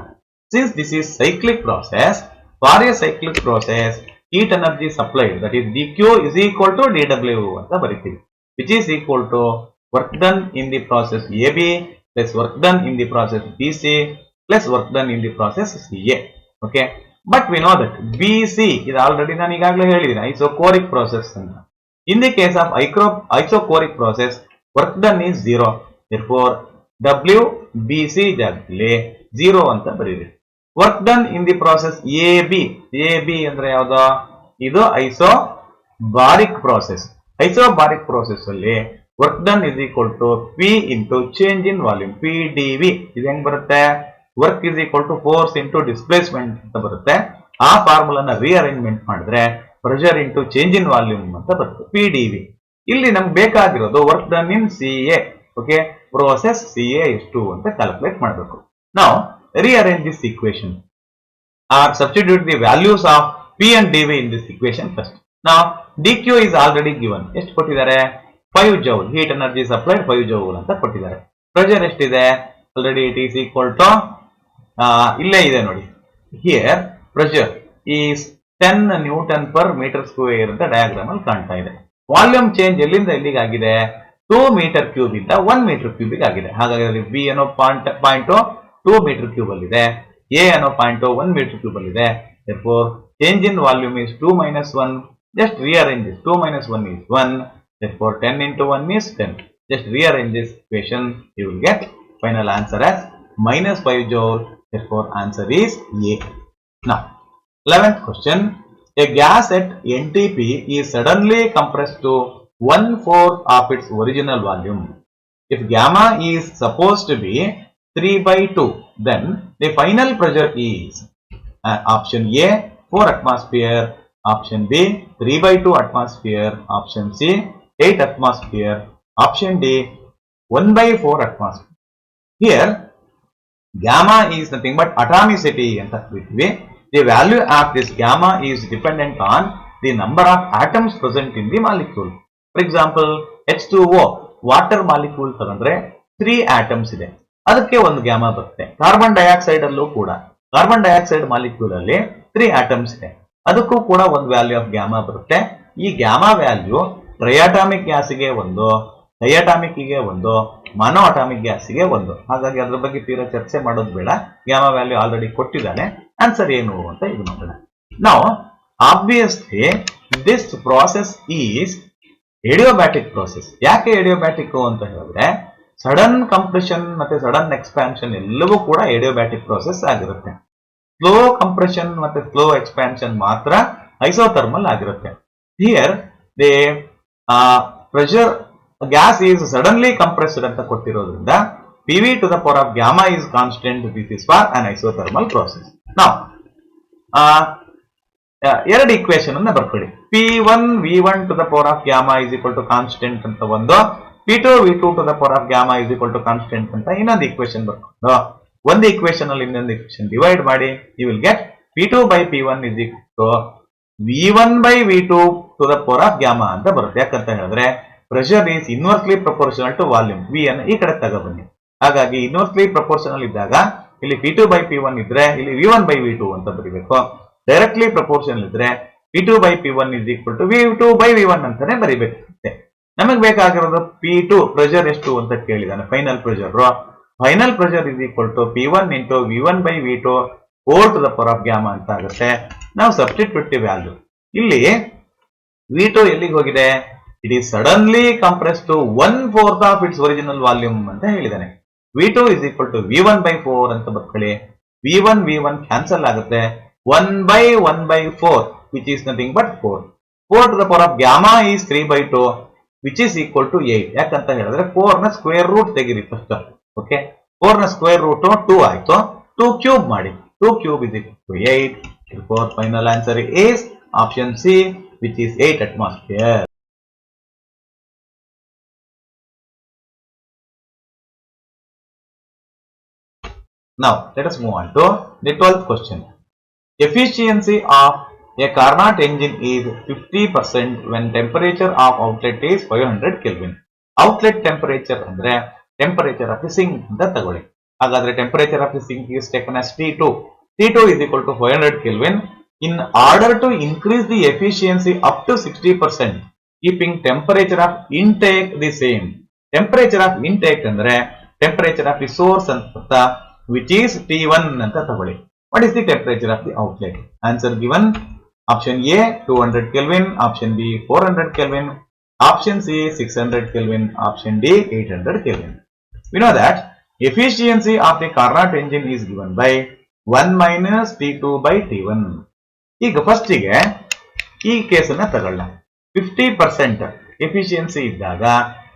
Since this is cyclic process, for A cyclic process heat energy supplied, that is dq is equal to dw ಅಂತ ಬರೀತೀವಿ, which is equal to work done in the process AB plus work done in the process BC plus work done in the process CA. Okay, but we know that BC is already ನಾನು ಈಗಾಗಲೇ ಹೇಳಿದ್ದೀನಿ ಐಸೋಕೋರಿಕ್ process ಅಂತ. In the case of isochoric process work done is 0, therefore WBC ಜಾಗದಲ್ಲಿ 0 ಅಂತ ಬರೀರಿ. Work done in the process AB ಅಂದ್ರೆ ಯಾವುದು? ಇದು ಐಸೋಬಾರಿಕ್ ಪ್ರೋಸೆಸ್. ಐಸೋಬಾರಿಕ್ ಪ್ರೋಸೆಸ್ ಅಲ್ಲಿ work done is equal to P into change in volume, PdV. ಇದು ಹೆಂಗ್ ಬರುತ್ತೆ? Work is equal to force into displacement ಅಂತ ಬರುತ್ತೆ. ಆ ಫಾರ್ಮುಲಾನ ರಿಅರೇಂಜ್ಮೆಂಟ್ ಮಾಡಿದ್ರೆ pressure into change in volume ಅಂತ ಬರುತ್ತೆ, PdV. ಇಲ್ಲಿ ನಮ್ಗೆ ಬೇಕಾಗಿರೋದು work done in CA. Okay, process CA ಎಷ್ಟು ಅಂತ ಕ್ಯಾಲ್ಕುಲೇಟ್ ಮಾಡಬೇಕು. ನಾವು rearrange this equation or substitute the values of P and dV in this equation first. Now dq is already given. ಎಷ್ಟು ಕೊಟ್ಟಿದ್ದಾರೆ? 5 joule, heat energy supplied 5 joule ಅಂತ ಕೊಟ್ಟಿದ್ದಾರೆ. Pressure ಎಷ್ಟಿದೆ? Already it is equal to ಇಲ್ಲೇ ಇದೆ ನೋಡಿ. Here pressure is 10 newton per metre square ಅಂತ diagram ಅಲ್ಲಿ ಕಾಣ್ತಾ ಇದೆ. ವಾಲ್ಯೂಮ್ ಚೇಂಜ್ ಎಲ್ಲಿಂದ ಎಲ್ಲಿಗೆ ಆಗಿದೆ? 2 ಮೀಟರ್ ಕ್ಯೂಬ್ ಇಂದ 1 ಮೀಟರ್ ಕ್ಯೂಬಿಗೆ ಆಗಿದೆ. ಹಾಗಾಗಿ ಬಿ ಅನ್ನೋ ಪಾಯಿಂಟ್ 2 ಮೀಟರ್ ಕ್ಯೂಬ್ ಅಲ್ಲಿ ಇದೆ, ಎ ಅನ್ನೋ ಪಾಯಿಂಟ್ 1 ಮೀಟರ್ ಕ್ಯೂಬ್ ಅಲ್ಲಿ ಇದೆ. therefore change in volume is 2 minus 1. just rearrange this. 2 minus 1 is 1, therefore 10 into 1 is 10. just rearrange this equation, you will get final answer as minus 5 joule. therefore answer is A. Now 11th question, a gas at NTP is suddenly compressed to 1/4 of its original volume. if gamma is supposed to be 3 by 2, then the final pressure is option A 4 atmosphere, option B 3 by 2 atmosphere, option C 8 atmosphere, option D 1 by 4 atmosphere. Here gamma is nothing but atomicity anta kariತೀವಿ. The value of this gamma is dependent on the number of atoms present in the molecule. For example H2O water molecule ತಗೊಂಡ್ರೆ 3 atoms ಇದೆ, ಅದಕ್ಕೆ ಒಂದು gamma ಬರುತ್ತೆ. Carbon dioxide ಅಲ್ಲೂ ಕೂಡ carbon dioxide molecule ಅಲ್ಲಿ 3 atoms ಇದೆ, ಅದಕ್ಕೂ ಕೂಡ ಒಂದು ವ್ಯಾಲ್ಯೂ ಆಫ್ ಗ್ಯಾಮಾ ಬರುತ್ತೆ. ಈ ಗ್ಯಾಮಾ ವ್ಯಾಲ್ಯೂ ಟ್ರೈಅಟಾಮಿಕ್ ಗ್ಯಾಸ್ಗೆ ಒಂದು, ಡೈಅಟಾಮಿಕ್ ಗೆ ಒಂದು, ಮಾನೋ ಅಟಾಮಿಕ್ ಗ್ಯಾಸ್ಗೆ ಒಂದು. ಹಾಗಾಗಿ ಅದ್ರ ಬಗ್ಗೆ ತೀರಾ ಚರ್ಚೆ ಮಾಡೋದು ಬೇಡ, ಗ್ಯಾಮಾ ವ್ಯಾಲ್ಯೂ ಆಲ್ರೆಡಿ ಕೊಟ್ಟಿದ್ದಾನೆ. ಆನ್ಸರ್ ಏನು ಅಂತ ಇದು ನೋಡೋಣ. ನಾವು obviously this process is adiabatic process. ಯಾಕೆ ಏಡಿಯೋಬ್ಯಾಟಿಕ್ ಅಂತ ಹೇಳಿದ್ರೆ ಸಡನ್ ಕಂಪ್ರೆಷನ್ ಮತ್ತೆ ಸಡನ್ ಎಕ್ಸ್ಪ್ಯಾನ್ಷನ್ ಎಲ್ಲವೂ ಕೂಡ ಏಡಿಯೋಬ್ಯಾಟಿಕ್ ಪ್ರಾಸೆಸ್ ಆಗಿರುತ್ತೆ. ಸ್ಲೋ ಕಂಪ್ರೆಷನ್ ಮತ್ತೆ ಸ್ಲೋ ಎಕ್ಸ್ಪ್ಯಾನ್ಷನ್ ಮಾತ್ರ ಐಸೋಥರ್ಮಲ್ ಆಗಿರುತ್ತೆ. Here they pressure gas is suddenly compressed ಅಂತ ಕೊಟ್ಟಿರೋದ್ರಿಂದ PV to the power of gamma is constant. This is for an isothermal process. Now, ಎರಡು equation ಅನ್ನ ಬರ್ಕೊಳ್ಳಿ. P1 V1 to the power of gamma is equal to constant ಅಂತ ಒಂದು, P2 V2 to the power of gamma is equal to constant ಅಂತ ಇನ್ನೊಂದು equation ಬರ್ಕೊಂಡು ಒಂದು equation ಅಲ್ಲಿ ಇನ್ನೊಂದು ಈಕ್ವೇಶನ್ ಡಿವೈಡ್ ಮಾಡಿ you will get P2 by P1 is equal to V1 by V2 to the power of gamma ಅಂತ ಬರುತ್ತೆ. ಯಾಕಂತ ಹೇಳಿದ್ರೆ pressure is inversely proportional to volume. V ಅನ್ನು ಈ ಕಡೆ ತಗೊಬನ್ನಿ. ಹಾಗಾಗಿ ಇನ್ವರ್ಸ್ಲಿ ಪ್ರಪೋರ್ಷನಲ್ ಇದ್ದಾಗ ಇಲ್ಲಿ P2 by P1 ಇದ್ರೆ ಇಲ್ಲಿ V1 by V2 ಅಂತ ಬರೀಬೇಕು. ಡೈರೆಕ್ಟ್ಲಿ ಪ್ರಪೋರ್ಷನಲ್ ಇದ್ರೆ P2 by P1 is equal to V2 by V1 ಅಂತಾನೆ ಬರೀಬೇಕಾಗುತ್ತೆ. ನಮಗೆ ಬೇಕಾಗಿರೋದು P2 ಪ್ರೆಷರ್ ಎಷ್ಟು ಅಂತ ಕೇಳಿದಾನೆ. Final pressure is equal to P1 into V1 by V2 whole to the power of gamma ಅಂತ ಆಗುತ್ತೆ. ನಾವು ಸಬ್ಸ್ಟಿಟ್ಯೂಟಿವ್ ವ್ಯಾಲ್ಯೂ ಇಲ್ಲಿ V2 ಎಲ್ಲಿಗೆ ಹೋಗಿದೆ? It is suddenly compress to 1/4 of its original volume ಅಂತ ಹೇಳಿದಾನೆ. V2 is equal to V1 by 4 ಅಂತ ಬರ್ಕೊಳ್ಳಿ. V1 ಕ್ಯಾನ್ಸಲ್ ಆಗುತ್ತೆ. 1 by 4 which is nothing but 4. 4 to the power of gamma is 3 by 2 which is equal to 8. ಯಾಕಂತ ಹೇಳಿದ್ರೆ 4 ನ square root ತೆಗಿರಿ first. Okay, 4 ನ ಸ್ಕ್ವೇರ್ ರೂಟ್ 2 ಆಯ್ತು. 2 ಕ್ಯೂಬ್ ಮಾಡಿ. 2 cube is equal to 8. Therefore final answer is option C, which is 8 atmosphere. Now let us move on to the 12th question. Efficiency of a Carnot engine is 50% when temperature of outlet is 500 Kelvin. Outlet temperature ಅಂದ್ರೆ temperature of the sink ಅಂತ ತಗೊಳ್ಳಿ. ಹಾಗಾದ್ರೆ temperature of the sink is taken as T2. T2 is equal to 500 Kelvin. In order to increase the efficiency up to 60%, keeping temperature of intake the same. Temperature of intake ಅಂದ್ರೆ temperature of the source ಅಂತ, which is T1 ಅಂತ ತಗೊಳ್ಳಿ. What is the temperature of the outlet? Answer given. Option A 200 Kelvin, option B 400 Kelvin, option C 600 Kelvin, option D 800 Kelvin. We know that efficiency of the Carnot engine is given by 1 minus T2 by T1. ಈಗ first ಗೆ ಈ ಕೇಸನ್ನ ತಗೊಳ್ಳ. 50% efficiency ಇದ್ದಾಗ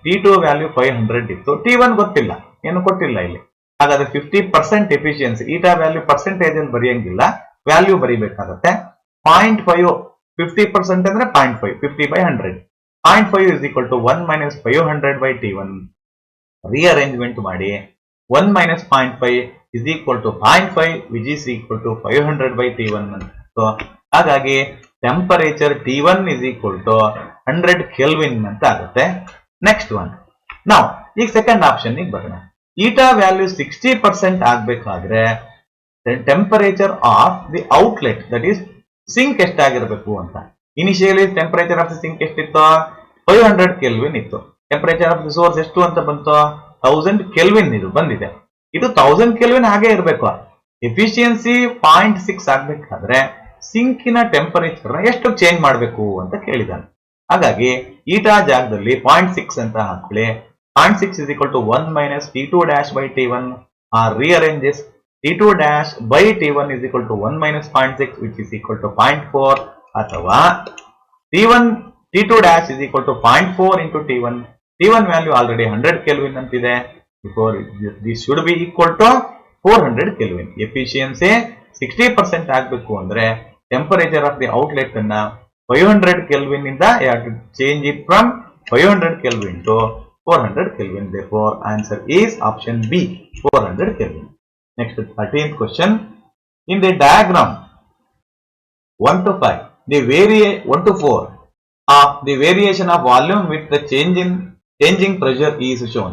T2 value 500 ಇತ್ತು. T1 ಗೊತ್ತಿಲ್ಲ, ಏನು ಕೊಟ್ಟಿಲ್ಲ ಇಲ್ಲಿ. ಹಾಗಾದ್ರೆ 50% ಎಫಿಷಿಯನ್ಸಿ, ಈಟಾ ವ್ಯಾಲ್ಯೂ ಪರ್ಸೆಂಟೇಜ್ ಅಲ್ಲಿ ಬರೆಯಂಗಿಲ್ಲ, ವ್ಯಾಲ್ಯೂ ಬರೀಬೇಕಾಗತ್ತೆ. 0.5 50% ಅಂದ್ರೆ 0.5, 50 by 100. 0.5 is equal to 1 minus 500 by T1. Rearrangement ಮಾಡಿ 1 minus 0.5 is equal to 0.5 which is equal to 500 by T1. So ಹಾಗಾಗಿ temperature T1 is equal to 100 Kelvin ಅಂತ ಆಗುತ್ತೆ. Next one. ನಾವು ಈಗ second option ಬರೋಣ. Eta value 60% ಆಗ್ಬೇಕಾದ್ರೆ temperature of the outlet that is sink ಎಷ್ಟಾಗಿರ್ಬೇಕು ಅಂತ. Initially temperature of the sink ಎಷ್ಟಿತ್ತು? 500 Kelvin ಇತ್ತು. ಟೆಂಪರೇಚರ್ ಆಫ್ ದಿ ಸೋರ್ಸ್ ಎಷ್ಟು ಅಂತ ಬಂತು? 1000 Kelvin ಇದು ಬಂದಿದೆ. ಇದು 1000 Kelvin ಹಾಗೆ ಇರಬೇಕು. ಎಫಿಷಿಯನ್ಸಿ 0.6 ಆಗ್ಬೇಕಾದ್ರೆ ಸಿಂಕಿನ ಟೆಂಪರೇಚರ್ ಎಷ್ಟು ಚೇಂಜ್ ಮಾಡಬೇಕು ಅಂತ ಕೇಳಿದಾನೆ. ಹಾಗಾಗಿ ಈಟಾ ಜಾಗದಲ್ಲಿ 0.6 ಅಂತ ಹಾಕೊಳ್ಳಿ. 0.6 is equal to 1 minus T2 dash by T1, or rearrange this. T2 dash by T1 is equal to 1 minus 0.6 which is equal to 0.4, ಅಥವಾ T2 dash is equal to 0.4 into T1. T1 value already 100 Kelvin ಅಂತಿದೆ. Before this should be equal to 400 Kelvin. Efficiency 60% ಆಗಬೇಕು ಅಂದ್ರೆ temperature of the outlet ಅನ್ನ 500 Kelvin ಇಂದ change it from 500 Kelvin to 400 Kelvin. Therefore answer is option B, 400 Kelvin. Next 13th question. In the diagram 1 to 5, the 1 to 4 of the variation of volume with the changing pressure is shown.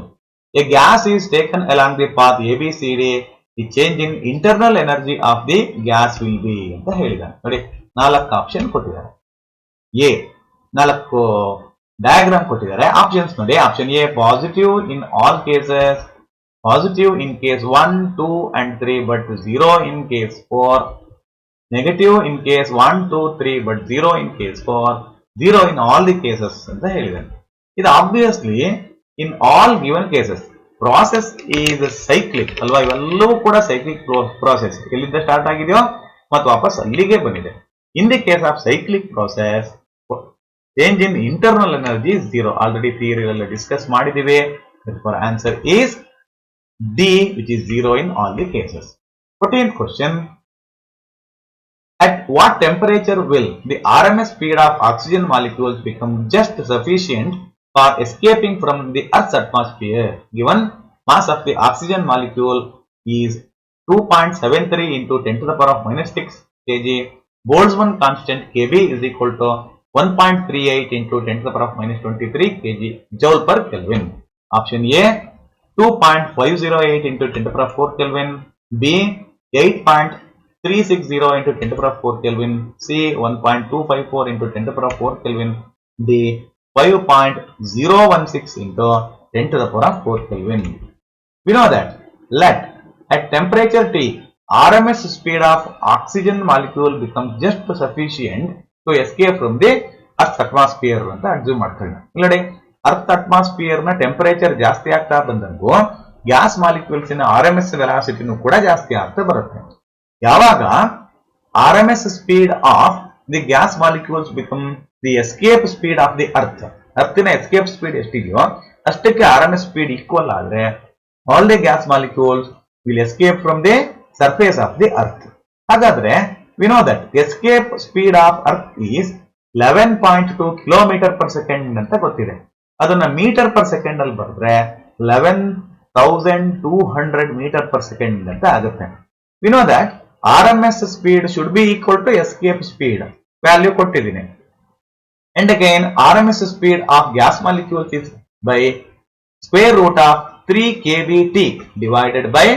A gas is taken along the path ABCD. The change in internal energy of the gas will be ಅಂತ ಹೇಳಿದಾನೆ. ನೋಡಿ, 4 option ಕೊಟ್ಟಿದ್ದಾರೆ. A 4 diagram ಕೊಟ್ಟಿದ್ದಾರೆ. Options ನೋಡಿ. Option A positive in all cases, positive in case 1, 2 and 3 but 0 in case 4, negative in case 1 2 3 but 0 in case 4, 0 in all the cases ಅಂತ ಹೇಳಿದ್ದಾನೆ. ಇದು obviously in all given cases process is cyclic ಅಲ್ವಾ, ಇವೆಲ್ಲವೂ ಕೂಡ cyclic process. ಎಲ್ಲಿಂದ start ಆಗಿದೆಯೋ ಮತ್ತು ವಾಪಸ್ ಅಲ್ಲಿಗೆ ಬಂದಿದೆ. In the case of cyclic process change in internal energy is 0. Already theory ಎಲ್ಲ ಡಿಸ್ಕಸ್ ಮಾಡಿದಿವಿ. For answer is D, which is 0 in all the cases. 14th question. At what temperature will the RMS speed of oxygen molecules become just sufficient for escaping from the Earth's atmosphere? Given mass of the oxygen molecule is 2.73 into 10 to the power of minus 6 kg. Boltzmann constant Kb is equal to 1.38 into 10 to the power of minus 23 kg joule per Kelvin. Option A 2.508 into 10 to the power of 4 Kelvin. B 8.360 into 10 to the power of 4 Kelvin. C 1.254 into 10 to the power of 4 Kelvin. D 5.016 into 10 to the power of 4 Kelvin. We know that let at temperature T, RMS speed of oxygen molecule becomes just sufficient to escape from the Earth's atmosphere ಅಂತ assume ಮಾಡ್ಕೊಳ್ಳಿ. ಇಲ್ಲಡಿ Earth atmosphere ನ temperature ಜಾಸ್ತಿ ಆಗ್ತಾ ಬಂದಂಗೂ gas molecules ನ RMS ವೆಲಾಸಿಟಿನೂ ಕೂಡ ಜಾಸ್ತಿ ಆಗ್ತಾ ಬರುತ್ತೆ. ಯಾವಾಗ RMS speed of the gas molecules become the escape speed of the Earth, ಅರ್ತಿನ ಎಸ್ಕೇಪ್ ಸ್ಪೀಡ್ ಎಷ್ಟಿದೆಯೋ ಅಷ್ಟಕ್ಕೆ RMS ಸ್ಪೀಡ್ ಈಕ್ವಲ್ ಆದ್ರೆ all the gas molecules will escape from the surface of the Earth. ಹಾಗಾದ್ರೆ we know that escape speed of Earth is 11.2 kilometre per second ಅಂತ ಗೊತ್ತಿದೆ. ಅದನ್ನ metre per second ಅಲ್ಲಿ ಬರೆದ್ರೆ 11,200 metre per second ಅಂತ ಆಗುತ್ತೆ. We know that RMS speed should be equal to escape speed, value ಕೊಟ್ಟಿದ್ದೀನಿ. And again RMS speed of gas molecules is by square root of 3 kBT divided by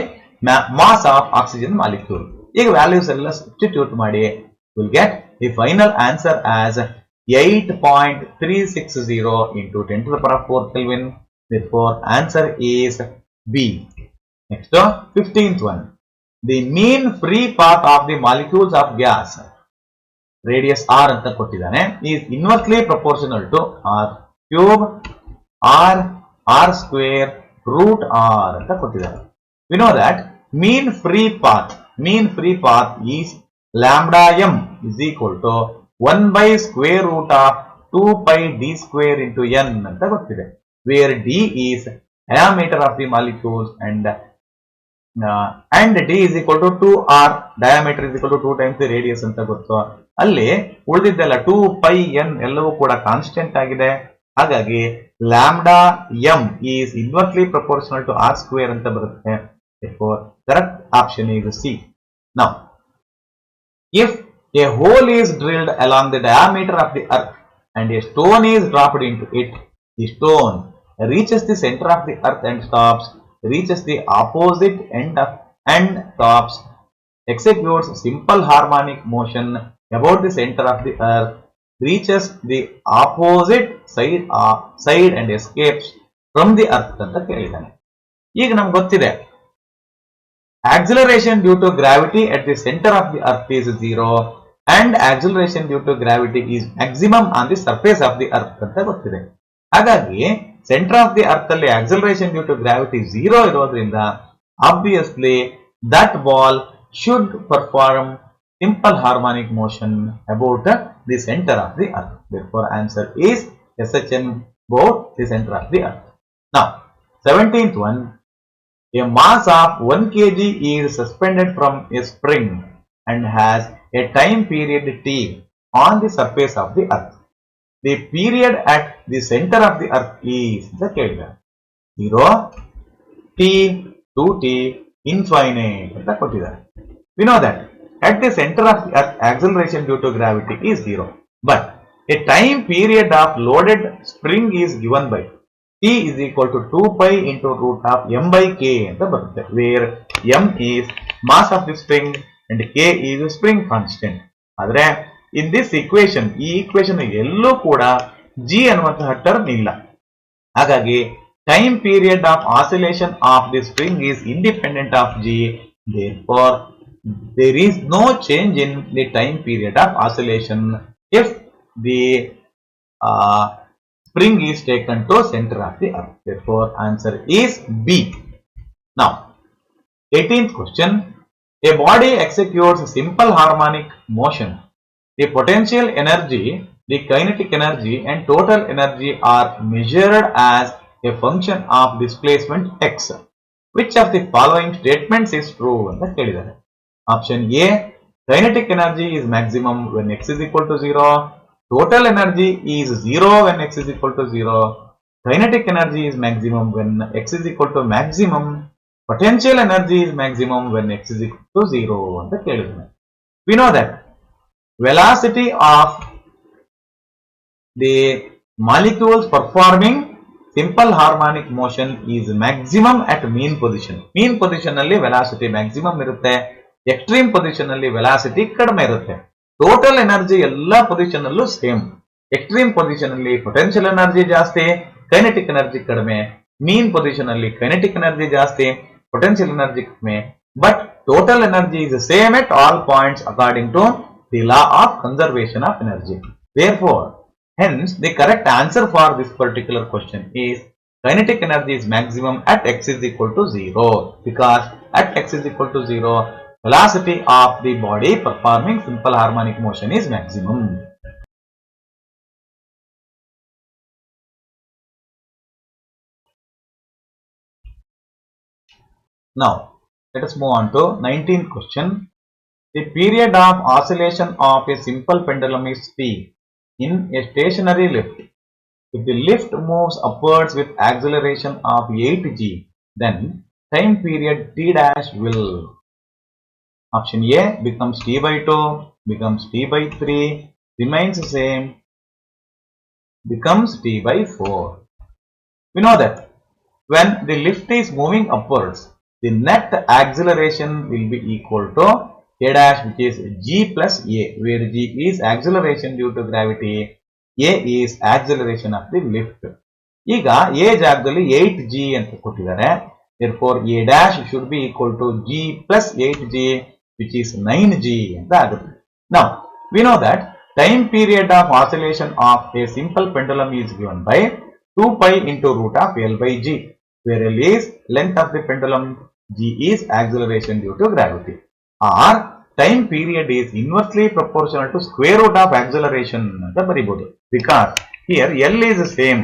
mass of oxygen molecule. ಈಗ values ಎಲ್ಲ substitute ಮಾಡಿ will get the final answer as 8.360 into 10 to the power of 4 Kelvin. Therefore, answer is B. Next, 15th one. The mean free path of the molecules of gas, radius r anta kottidane, is inversely proportional to r cube r square root r anta kottidane. We know that mean free path is lambda m is equal to 1 by square root of 2 pi d square into n ಅಂತ ಗೊತ್ತಿದೆ, where d is diameter of the molecules and d is equal to 2r, diameter is equal to 2 times the radius ಅಂತ ಗೊತ್ತು. ಅಲ್ಲಿ ಉಳಿದಿದ್ದೆಲ್ಲ 2 pi n ಎಲ್ಲವೂ ಕೂಡ constant ಆಗಿದೆ. ಹಾಗಾಗಿ lambda m is inversely proportional to r square ಅಂತ ಬರುತ್ತೆ. Therefore, correct option is C. Now, if a hole is drilled along the diameter of the earth and a stone is dropped into it, the stone reaches the center of the earth and stops, reaches the opposite end of and stops, executes simple harmonic motion about the center of the earth, reaches the opposite side and escapes from the earth ಅಂತ ಕೇಳಿದ್ದಾನೆ. ಈಗ ನಮ್ಗೆ ಗೊತ್ತಿದೆ acceleration due to gravity at the center of the earth is 0 and acceleration due to gravity is maximum on the surface of the earth ಅಂತ ಗೊತ್ತಿದೆ. ಹಾಗಾಗಿ center of the earth ಅಲ್ಲಿ acceleration due to gravity 0 ಇರೋದ್ರಿಂದ obviously that ball should perform simple harmonic motion about the center of the earth. Therefore, answer is SHM, about the center of the earth. Now, 17th one. A mass of 1 kg is suspended from a spring and has a time period t on the surface of the earth. The period at the center of the earth is the Kelvin. 0, t, 2t, infinite. We know that at the center of the earth, acceleration due to gravity is 0. But a time period of loaded spring is given by t is equal to 2 pi into root of m by k ಅಂತ ಬರುತ್ತೆ, where m is mass of the spring and k is spring constant. ಆದರೆ in this equation, ಈ equation ಎಲ್ಲೂ ಕೂಡ g ಅನ್ನುವಂತಹ term ಇಲ್ಲ. ಹಾಗಾಗಿ time period of oscillation of the spring is independent of g. Therefore, there is no change in the time period of oscillation if the spring is taken to center of the earth. Therefore, answer is B. Now, 18th question. A body executes simple harmonic motion. The potential energy, the kinetic energy and total energy are measured as a function of displacement x. Which of the following statements is true? ಅಂತ ಕೇಳಿದ್ದಾರೆ. Option A, kinetic energy is maximum when x is equal to 0. Total energy is 0 when x is equal to 0. Kinetic energy is maximum when x is equal to maximum. Potential energy is maximum when x is equal to 0 ಅಂತ ಕೇಳಿದ್ದಾರೆ. We know that velocity of the molecules performing simple harmonic motion is maximum at mean position. Mean position ಅಲ್ಲಿ velocity maximum ಇರುತ್ತೆ. Extreme position ಅಲ್ಲಿ velocity ಕಡಿಮೆ ಇರುತ್ತೆ. Total energy ಎಲ್ಲ position ಅಲ್ಲೂ same. Extreme position ಅಲ್ಲಿ potential energy ಜಾಸ್ತಿ, kinetic energy ಕಡಿಮೆ. Mean position ಅಲ್ಲಿ kinetic energy ಜಾಸ್ತಿ, potential energy ಕಡಿಮೆ. But total energy is the same at all points according to the law of conservation of energy. Therefore, hence the correct answer for this particular question is kinetic energy is maximum at x is equal to 0, because at x is equal to 0, velocity of the body performing simple harmonic motion is maximum. Now, let us move on to 19th question. The period of oscillation of a simple pendulum is t in a stationary lift. If the lift moves upwards with acceleration of 8g, then time period t dash will. Option A becomes t by 2, becomes t by 3, remains the same, becomes t by 4. We know that when the lift is moving upwards, the net acceleration will be equal to k dash, which is g plus a, where g is acceleration due to gravity, a is acceleration of the lift. ಈಗ a ಜಾಗದಲ್ಲಿ 8g ಅಂತ ಕೊಟ್ಟಿದ್ದಾರೆ. Therefore, a dash should be equal to g plus 8g, which is 9g ಅಂತ ಆಗುತ್ತೆ. Now, we know that time period of oscillation of a simple pendulum is given by 2 pi into root of L by g, where L is length of the pendulum, g is acceleration due to gravity. Or time period is inversely proportional to square root of acceleration ಅಂತ ಬರೀಬಹುದು. Because here L is same,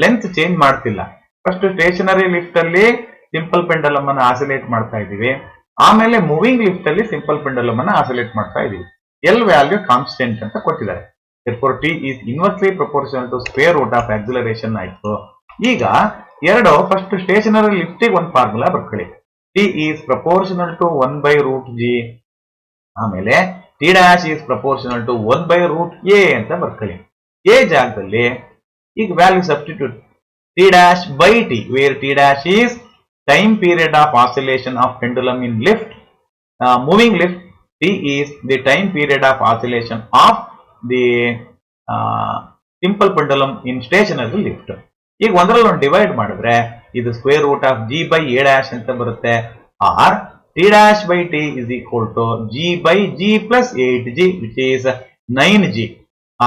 length change ಮಾಡ್ತಿಲ್ಲ. First stationery lift ಅಲ್ಲಿ simple ಪೆಂಡಲಮ್ ಅನ್ನು oscillate ಮಾಡ್ತಾ ಇದೀವಿ, ಆಮೇಲೆ moving lift ಅಲ್ಲಿ simple ಪೆಂಡಲಮ್ ಅನ್ನು oscillate ಮಾಡ್ತಾ ಇದೀವಿ. L ವ್ಯಾಲ್ಯೂ ಕಾನ್ಸ್ಟೆಂಟ್ ಅಂತ ಕೊಟ್ಟಿದ್ದಾರೆ. Therefore, t is inversely proportional to square root of acceleration ಆಯ್ತು. ಈಗ ಎರಡು ಫಸ್ಟ್ ಸ್ಟೇಷನರಿ ಲಿಫ್ಟ್ ಗೆ ಒಂದು ಫಾರ್ಮುಲಾ ಬರ್ಕೊಳ್ಳಿ. t is proportional to 1 by root g, ಆಮೇಲೆ t dash is proportional to 1 by root a ಅಂತ ಬರ್ಕೊಳ್ಳಿ. a ಜಾಗದಲ್ಲಿ ಈಗ value substitute t dash by t, where t dash is time period of oscillation of pendulum in lift, moving lift. T is the time period of oscillation of the simple pendulum in stationary lift. ಈಗ ಒಂದರಲ್ಲಿ ಒಂದು divide ಮಾಡಿದ್ರೆ ಇದು square root of g by a dash ಅಂತ ಬರುತ್ತೆ. Or t dash by t is equal to g by g plus 8g, which is 9g,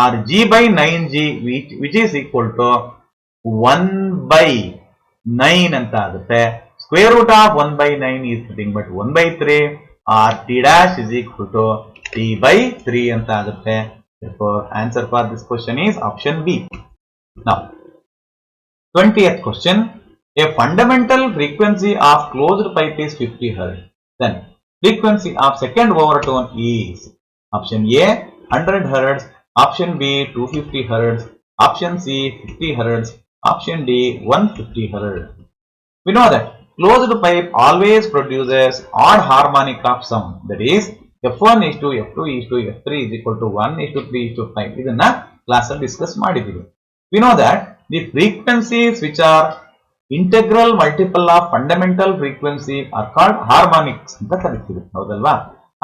or g by 9g, which is equal to 1 by 9 ಅಂತ ಆಗುತ್ತೆ. Square root of 1 by 9 is nothing but 1 by 3, or t dash is equal to t by 3 ಅಂತ ಆಗುತ್ತೆ. Therefore, answer for this question is option B. Now, 20th question. A fundamental frequency of closed pipe is 50 Hz. Then, frequency of second overtone is option A 100 Hz, option B 250 Hz, option C 50 Hz, option D 150 Hz. We know that closed pipe always produces odd harmonic of sum, that is f1 is to f2 is to f3 is equal to 1 is to 3 is to 5. ಇದನ್ನ class ಅಲ್ಲಿ discuss ಮಾಡಿದ್ದೀವಿ. We know that the frequencies which are integral multiple of fundamental frequency are called harmonics ಅಂತ ಕರಿತೀವಿ, ಹೌದಲ್ವಾ?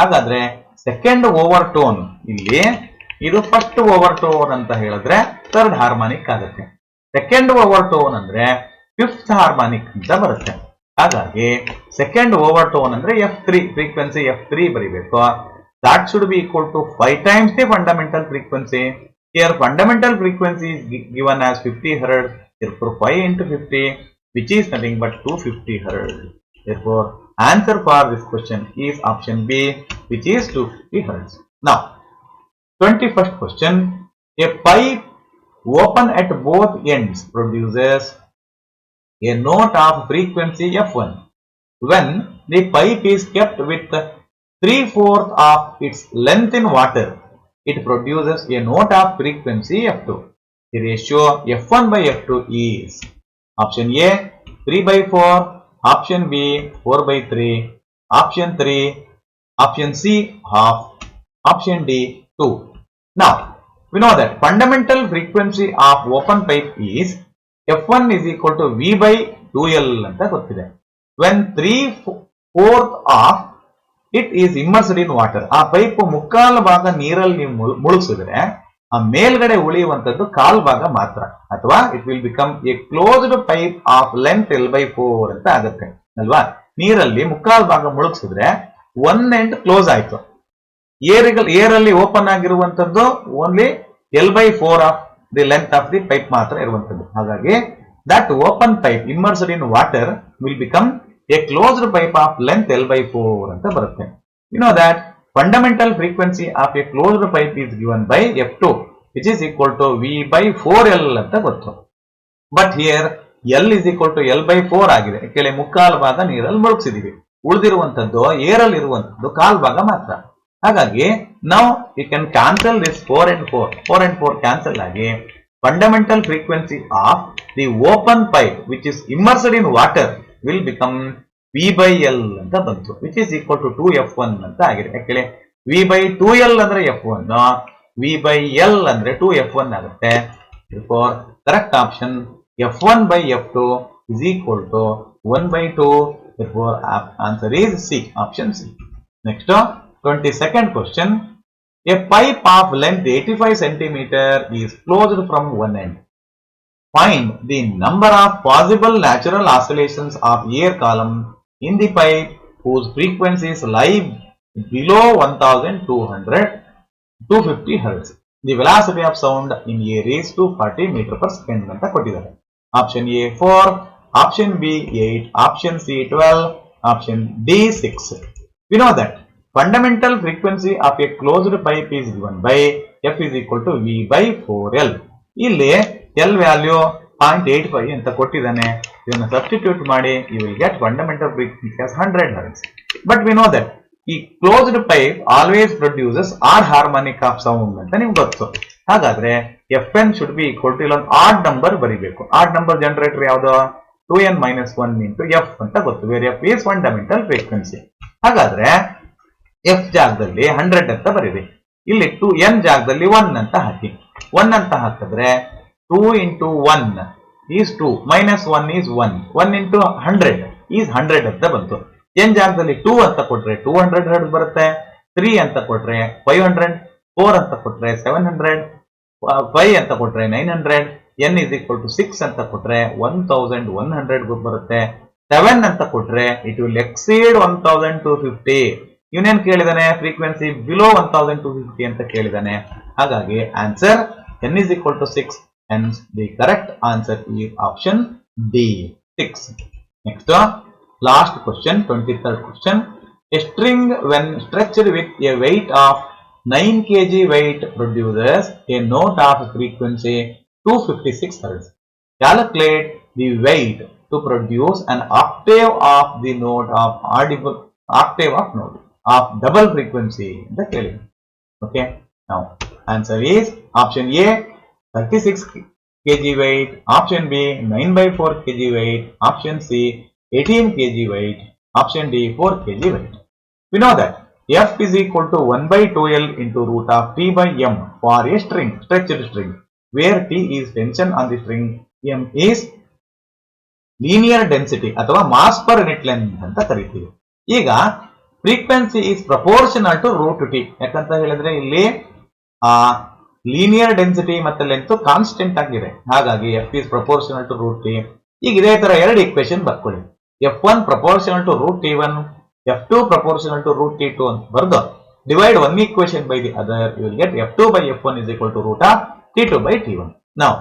ಹಾಗಾದ್ರೆ second over tone ಇಲ್ಲಿ ಇದು first over tone ಅಂತ ಹೇಳಿದ್ರೆ ಥರ್ಡ್ ಹಾರ್ಮೋನಿಕ್ ಆಗುತ್ತೆ. ಸೆಕೆಂಡ್ ಓವರ್ ಟೋನ್ ಅಂದ್ರೆ ಫಿಫ್ತ್ ಹಾರ್ಮೋನಿಕ್ ಅಂತ ಬರುತ್ತೆ. ಹಾಗಾಗಿ ಸೆಕೆಂಡ್ ಓವರ್ ಟೋನ್ ಅಂದ್ರೆ F3 ಫ್ರೀಕ್ವೆನ್ಸಿ F3 ಬರೀಬೇಕು. that should be equal to 5 times the fundamental frequency. Here fundamental frequency is given as 50 Hz. Therefore 5 into 50, which is nothing but 250 Hz. Therefore answer for this question is option B, which is 250 Hz. Now 21st question. A pipe open at both ends produces a note of frequency F1. When the pipe is kept with 3/4 of its length in water, it produces a note of frequency F2. The ratio F1 by F2 is option A 3/4, option B 4/3, option 3, option C half, option D 2. Now we know that fundamental frequency of open pipe is F1 is equal to V by 2L ಅಂತ ಗೊತ್ತಿದೆ. When 3/4 of it is immersed in water, ಆ pipe ಮುಕ್ಕಾಲು ಭಾಗ ನೀರಲ್ಲಿ ನೀವು ಮುಳುಗಿಸಿದ್ರೆ ಆ ಮೇಲ್ಗಡೆ ಉಳಿಯುವಂತದ್ದು ಕಾಲ್ ಭಾಗ ಮಾತ್ರ, ಅಥವಾ it will become a closed pipe of length L/4 ಅಂತ ಆಗುತ್ತೆ ಅಲ್ವಾ. ನೀರಲ್ಲಿ ಮುಕ್ಕಾಲು ಭಾಗ ಮುಳುಗಿಸಿದ್ರೆ ಒನ್ ಎಂಡ್ ಕ್ಲೋಸ್ ಆಯ್ತು. ಏರ್ ಅಲ್ಲಿ ಓಪನ್ ಆಗಿರುವಂತದ್ದು only L/4 of the length of the pipe ಮಾತ್ರ ಇರುವಂತದ್ದು. ಹಾಗಾಗಿ that open pipe immersed in water will become a closed pipe of length L/4 ಅಂತ ಬರುತ್ತೆ. You know that fundamental frequency of a closed pipe is given by F2, which is equal to V by 4L ಅಂತ ಗೊತ್ತು. But here L is equal to L/4 ಆಗಿದೆ. ಕೆಳ ಮುಕ್ಕಾಲು ಭಾಗ ನೀರಲ್ಲಿ ಮುಳುಗಿಸಿದೀವಿ, ಉಳಿದಿರುವಂತದ್ದು ಏರಲ್ಲಿ ಇರುವಂತದ್ದು ಕಾಲ್ ಭಾಗ ಮಾತ್ರ. ಹಾಗಾಗಿ ನಾವು you can cancel this 4 and 4 cancel ಆಗಿ fundamental frequency of the open pipe which is immersed in water will become V by L ಅಂತ ಬಂತು, which is equal to 2F1 ಅಂತ ಆಗಿದೆ. ಯಾಕೆಂದ್ರೆ V by 2L ಅಂದ್ರೆ F1, V by L ಅಂದ್ರೆ 2F1 ಆಗುತ್ತೆ. Correct option F1 by F2 is equal to 1/2. Therefore answer is C, option C. Next 22nd question. A pipe of length 85 cm is closed from one end. Find the number of possible natural oscillations of air column in the pipe whose frequencies lie below 1250 Hz. The velocity of sound in air is 240 meter per second ಅಂತ ಕೊಟ್ಟಿದ್ದಾರೆ. Option A 4, option B 8, option C 12, option D 6. We know that fundamental frequency of a closed pipe is given by F is equal to V by 4L. ಇಲ್ಲಿ L value 0.85 ಅಂತ ಕೊಟ್ಟಿದ್ದಾನೆ. ಇದನ್ನು substitute ಮಾಡಿ you will get fundamental frequency as 100 Hz. But we know that ಈ closed pipe always produces odd harmonic of sound ಅಂತ ನಿಮ್ಗೆ ಗೊತ್ತು. ಹಾಗಾದ್ರೆ Fn should be equal to ಇಲ್ಲೊಂದು ಆಡ್ ನಂಬರ್ ಬರೀಬೇಕು. ಆಡ್ ನಂಬರ್ ಜನರೇಟರ್ ಯಾವುದು? 2n - 1 into F ಅಂತ ಗೊತ್ತು, wear F is fundamental frequency. ಹಾಗಾದ್ರೆ F ಜಾಗದಲ್ಲಿ 100 ಅಂತ ಬರೀರಿ, ಇಲ್ಲಿ 2n ಜಾಗದಲ್ಲಿ 1 ಅಂತ ಹಾಕಿ. 1 ಅಂತ ಹಾಕಿದ್ರೆ 2 into 1 is 2 minus 1 is 1, 1 into 100 is 100 ಅಂತ ಬಂತು. n ಜಾಗದಲ್ಲಿ 2 ಅಂತ ಕೊಟ್ರೆ 200 Hz ಬರುತ್ತೆ, 3 ಅಂತ ಕೊಟ್ರೆ 500, 4 ಅಂತ ಕೊಟ್ರೆ 700, 5 ಅಂತ ಕೊಟ್ರೆ 900, n is equal to 6 ಅಂತ ಕೊಟ್ರೆ 1100 ಬರುತ್ತೆ. 7 ಅಂತ ಕೊಟ್ರೆ ಇಟ್ ವಿಲ್ ಎಕ್ಸೀಡ್ 1250. ಇವನೇನ್ ಕೇಳಿದಾನೆ? ಫ್ರೀಕ್ವೆನ್ಸಿ ಬಿಲೋ 1250 ಅಂತ ಕೇಳಿದಾನೆ. ಹಾಗಾಗಿ answer n is equal to 6. Hence the correct answer is option D, 6. Next, last question, 23rd question. A string when stretched with a weight of 9 kg weight produces a note of frequency 256 Hz. Calculate the weight to produce an octave of the note of audible octave of note of double frequency. Okay, now answer is option A 36 kg weight, option B 9/4 kg weight, option C 18 kg weight, option D 4 kg weight. We know that F is equal to 1/2L into root of T by M for a string, stretched string, where T is tension on the string, M is linear density ಅಥವಾ mass per unit length ಅಂತ ಕರೀತೀವಿ. ಈಗ frequency is proportional to root T. ಯಾಕಂತ ಹೇಳಿದ್ರೆ ಇಲ್ಲಿ linear density ಮತ್ತೆ length constant ಆಗಿದೆ. ಹಾಗಾಗಿ F is proportional to root T. ಈಗ ಇದೇ ತರ ಎರಡು ಈಕ್ವೇಶನ್ ಬರ್ಕೊಳ್ಳಿ. F1 proportional to root T1, F2 proportional to root T2 ಅಂತ ಬರೆದು divide one equation by the other, you will get F2 by F1 is equal to root of T2 by T1. Now,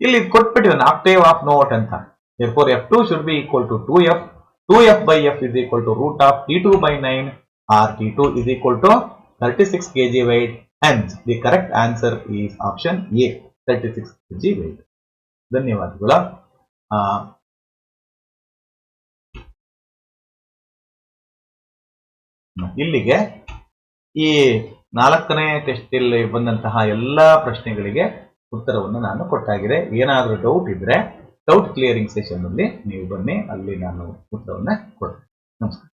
ಇಲ್ಲಿ ಕೊಟ್ಬಿಟ್ಟಿದ್ದಾನೆ octave of note ಅಂತ. Therefore, F2 should be equal to 2F. 2F by F is equal to root of T2 by 9 or T2 is equal to 36 kg weight. Hence, the correct answer is option A, 36 kg weight. ಧನ್ಯವಾದಗಳು. ಇಲ್ಲಿಗೆ ಈ 4ನೇ test ಅಲ್ಲಿ ಬಂದಂತಹ ಎಲ್ಲಾ ಪ್ರಶ್ನೆಗಳಿಗೆ ಉತ್ತರವನ್ನು ನಾನು ಕೊಟ್ಟಾಗಿದೆ. ಏನಾದರೂ ಡೌಟ್ ಇದ್ರೆ ಡೌಟ್ ಕ್ಲಿಯರಿಂಗ್ ಸೆಷನ್ ಅಲ್ಲಿ ನೀವು ಬನ್ನಿ, ಅಲ್ಲಿ ನಾನು ಉತ್ತರವನ್ನು ಕೊಡ್ತೀನಿ. ನಮಸ್ಕಾರ.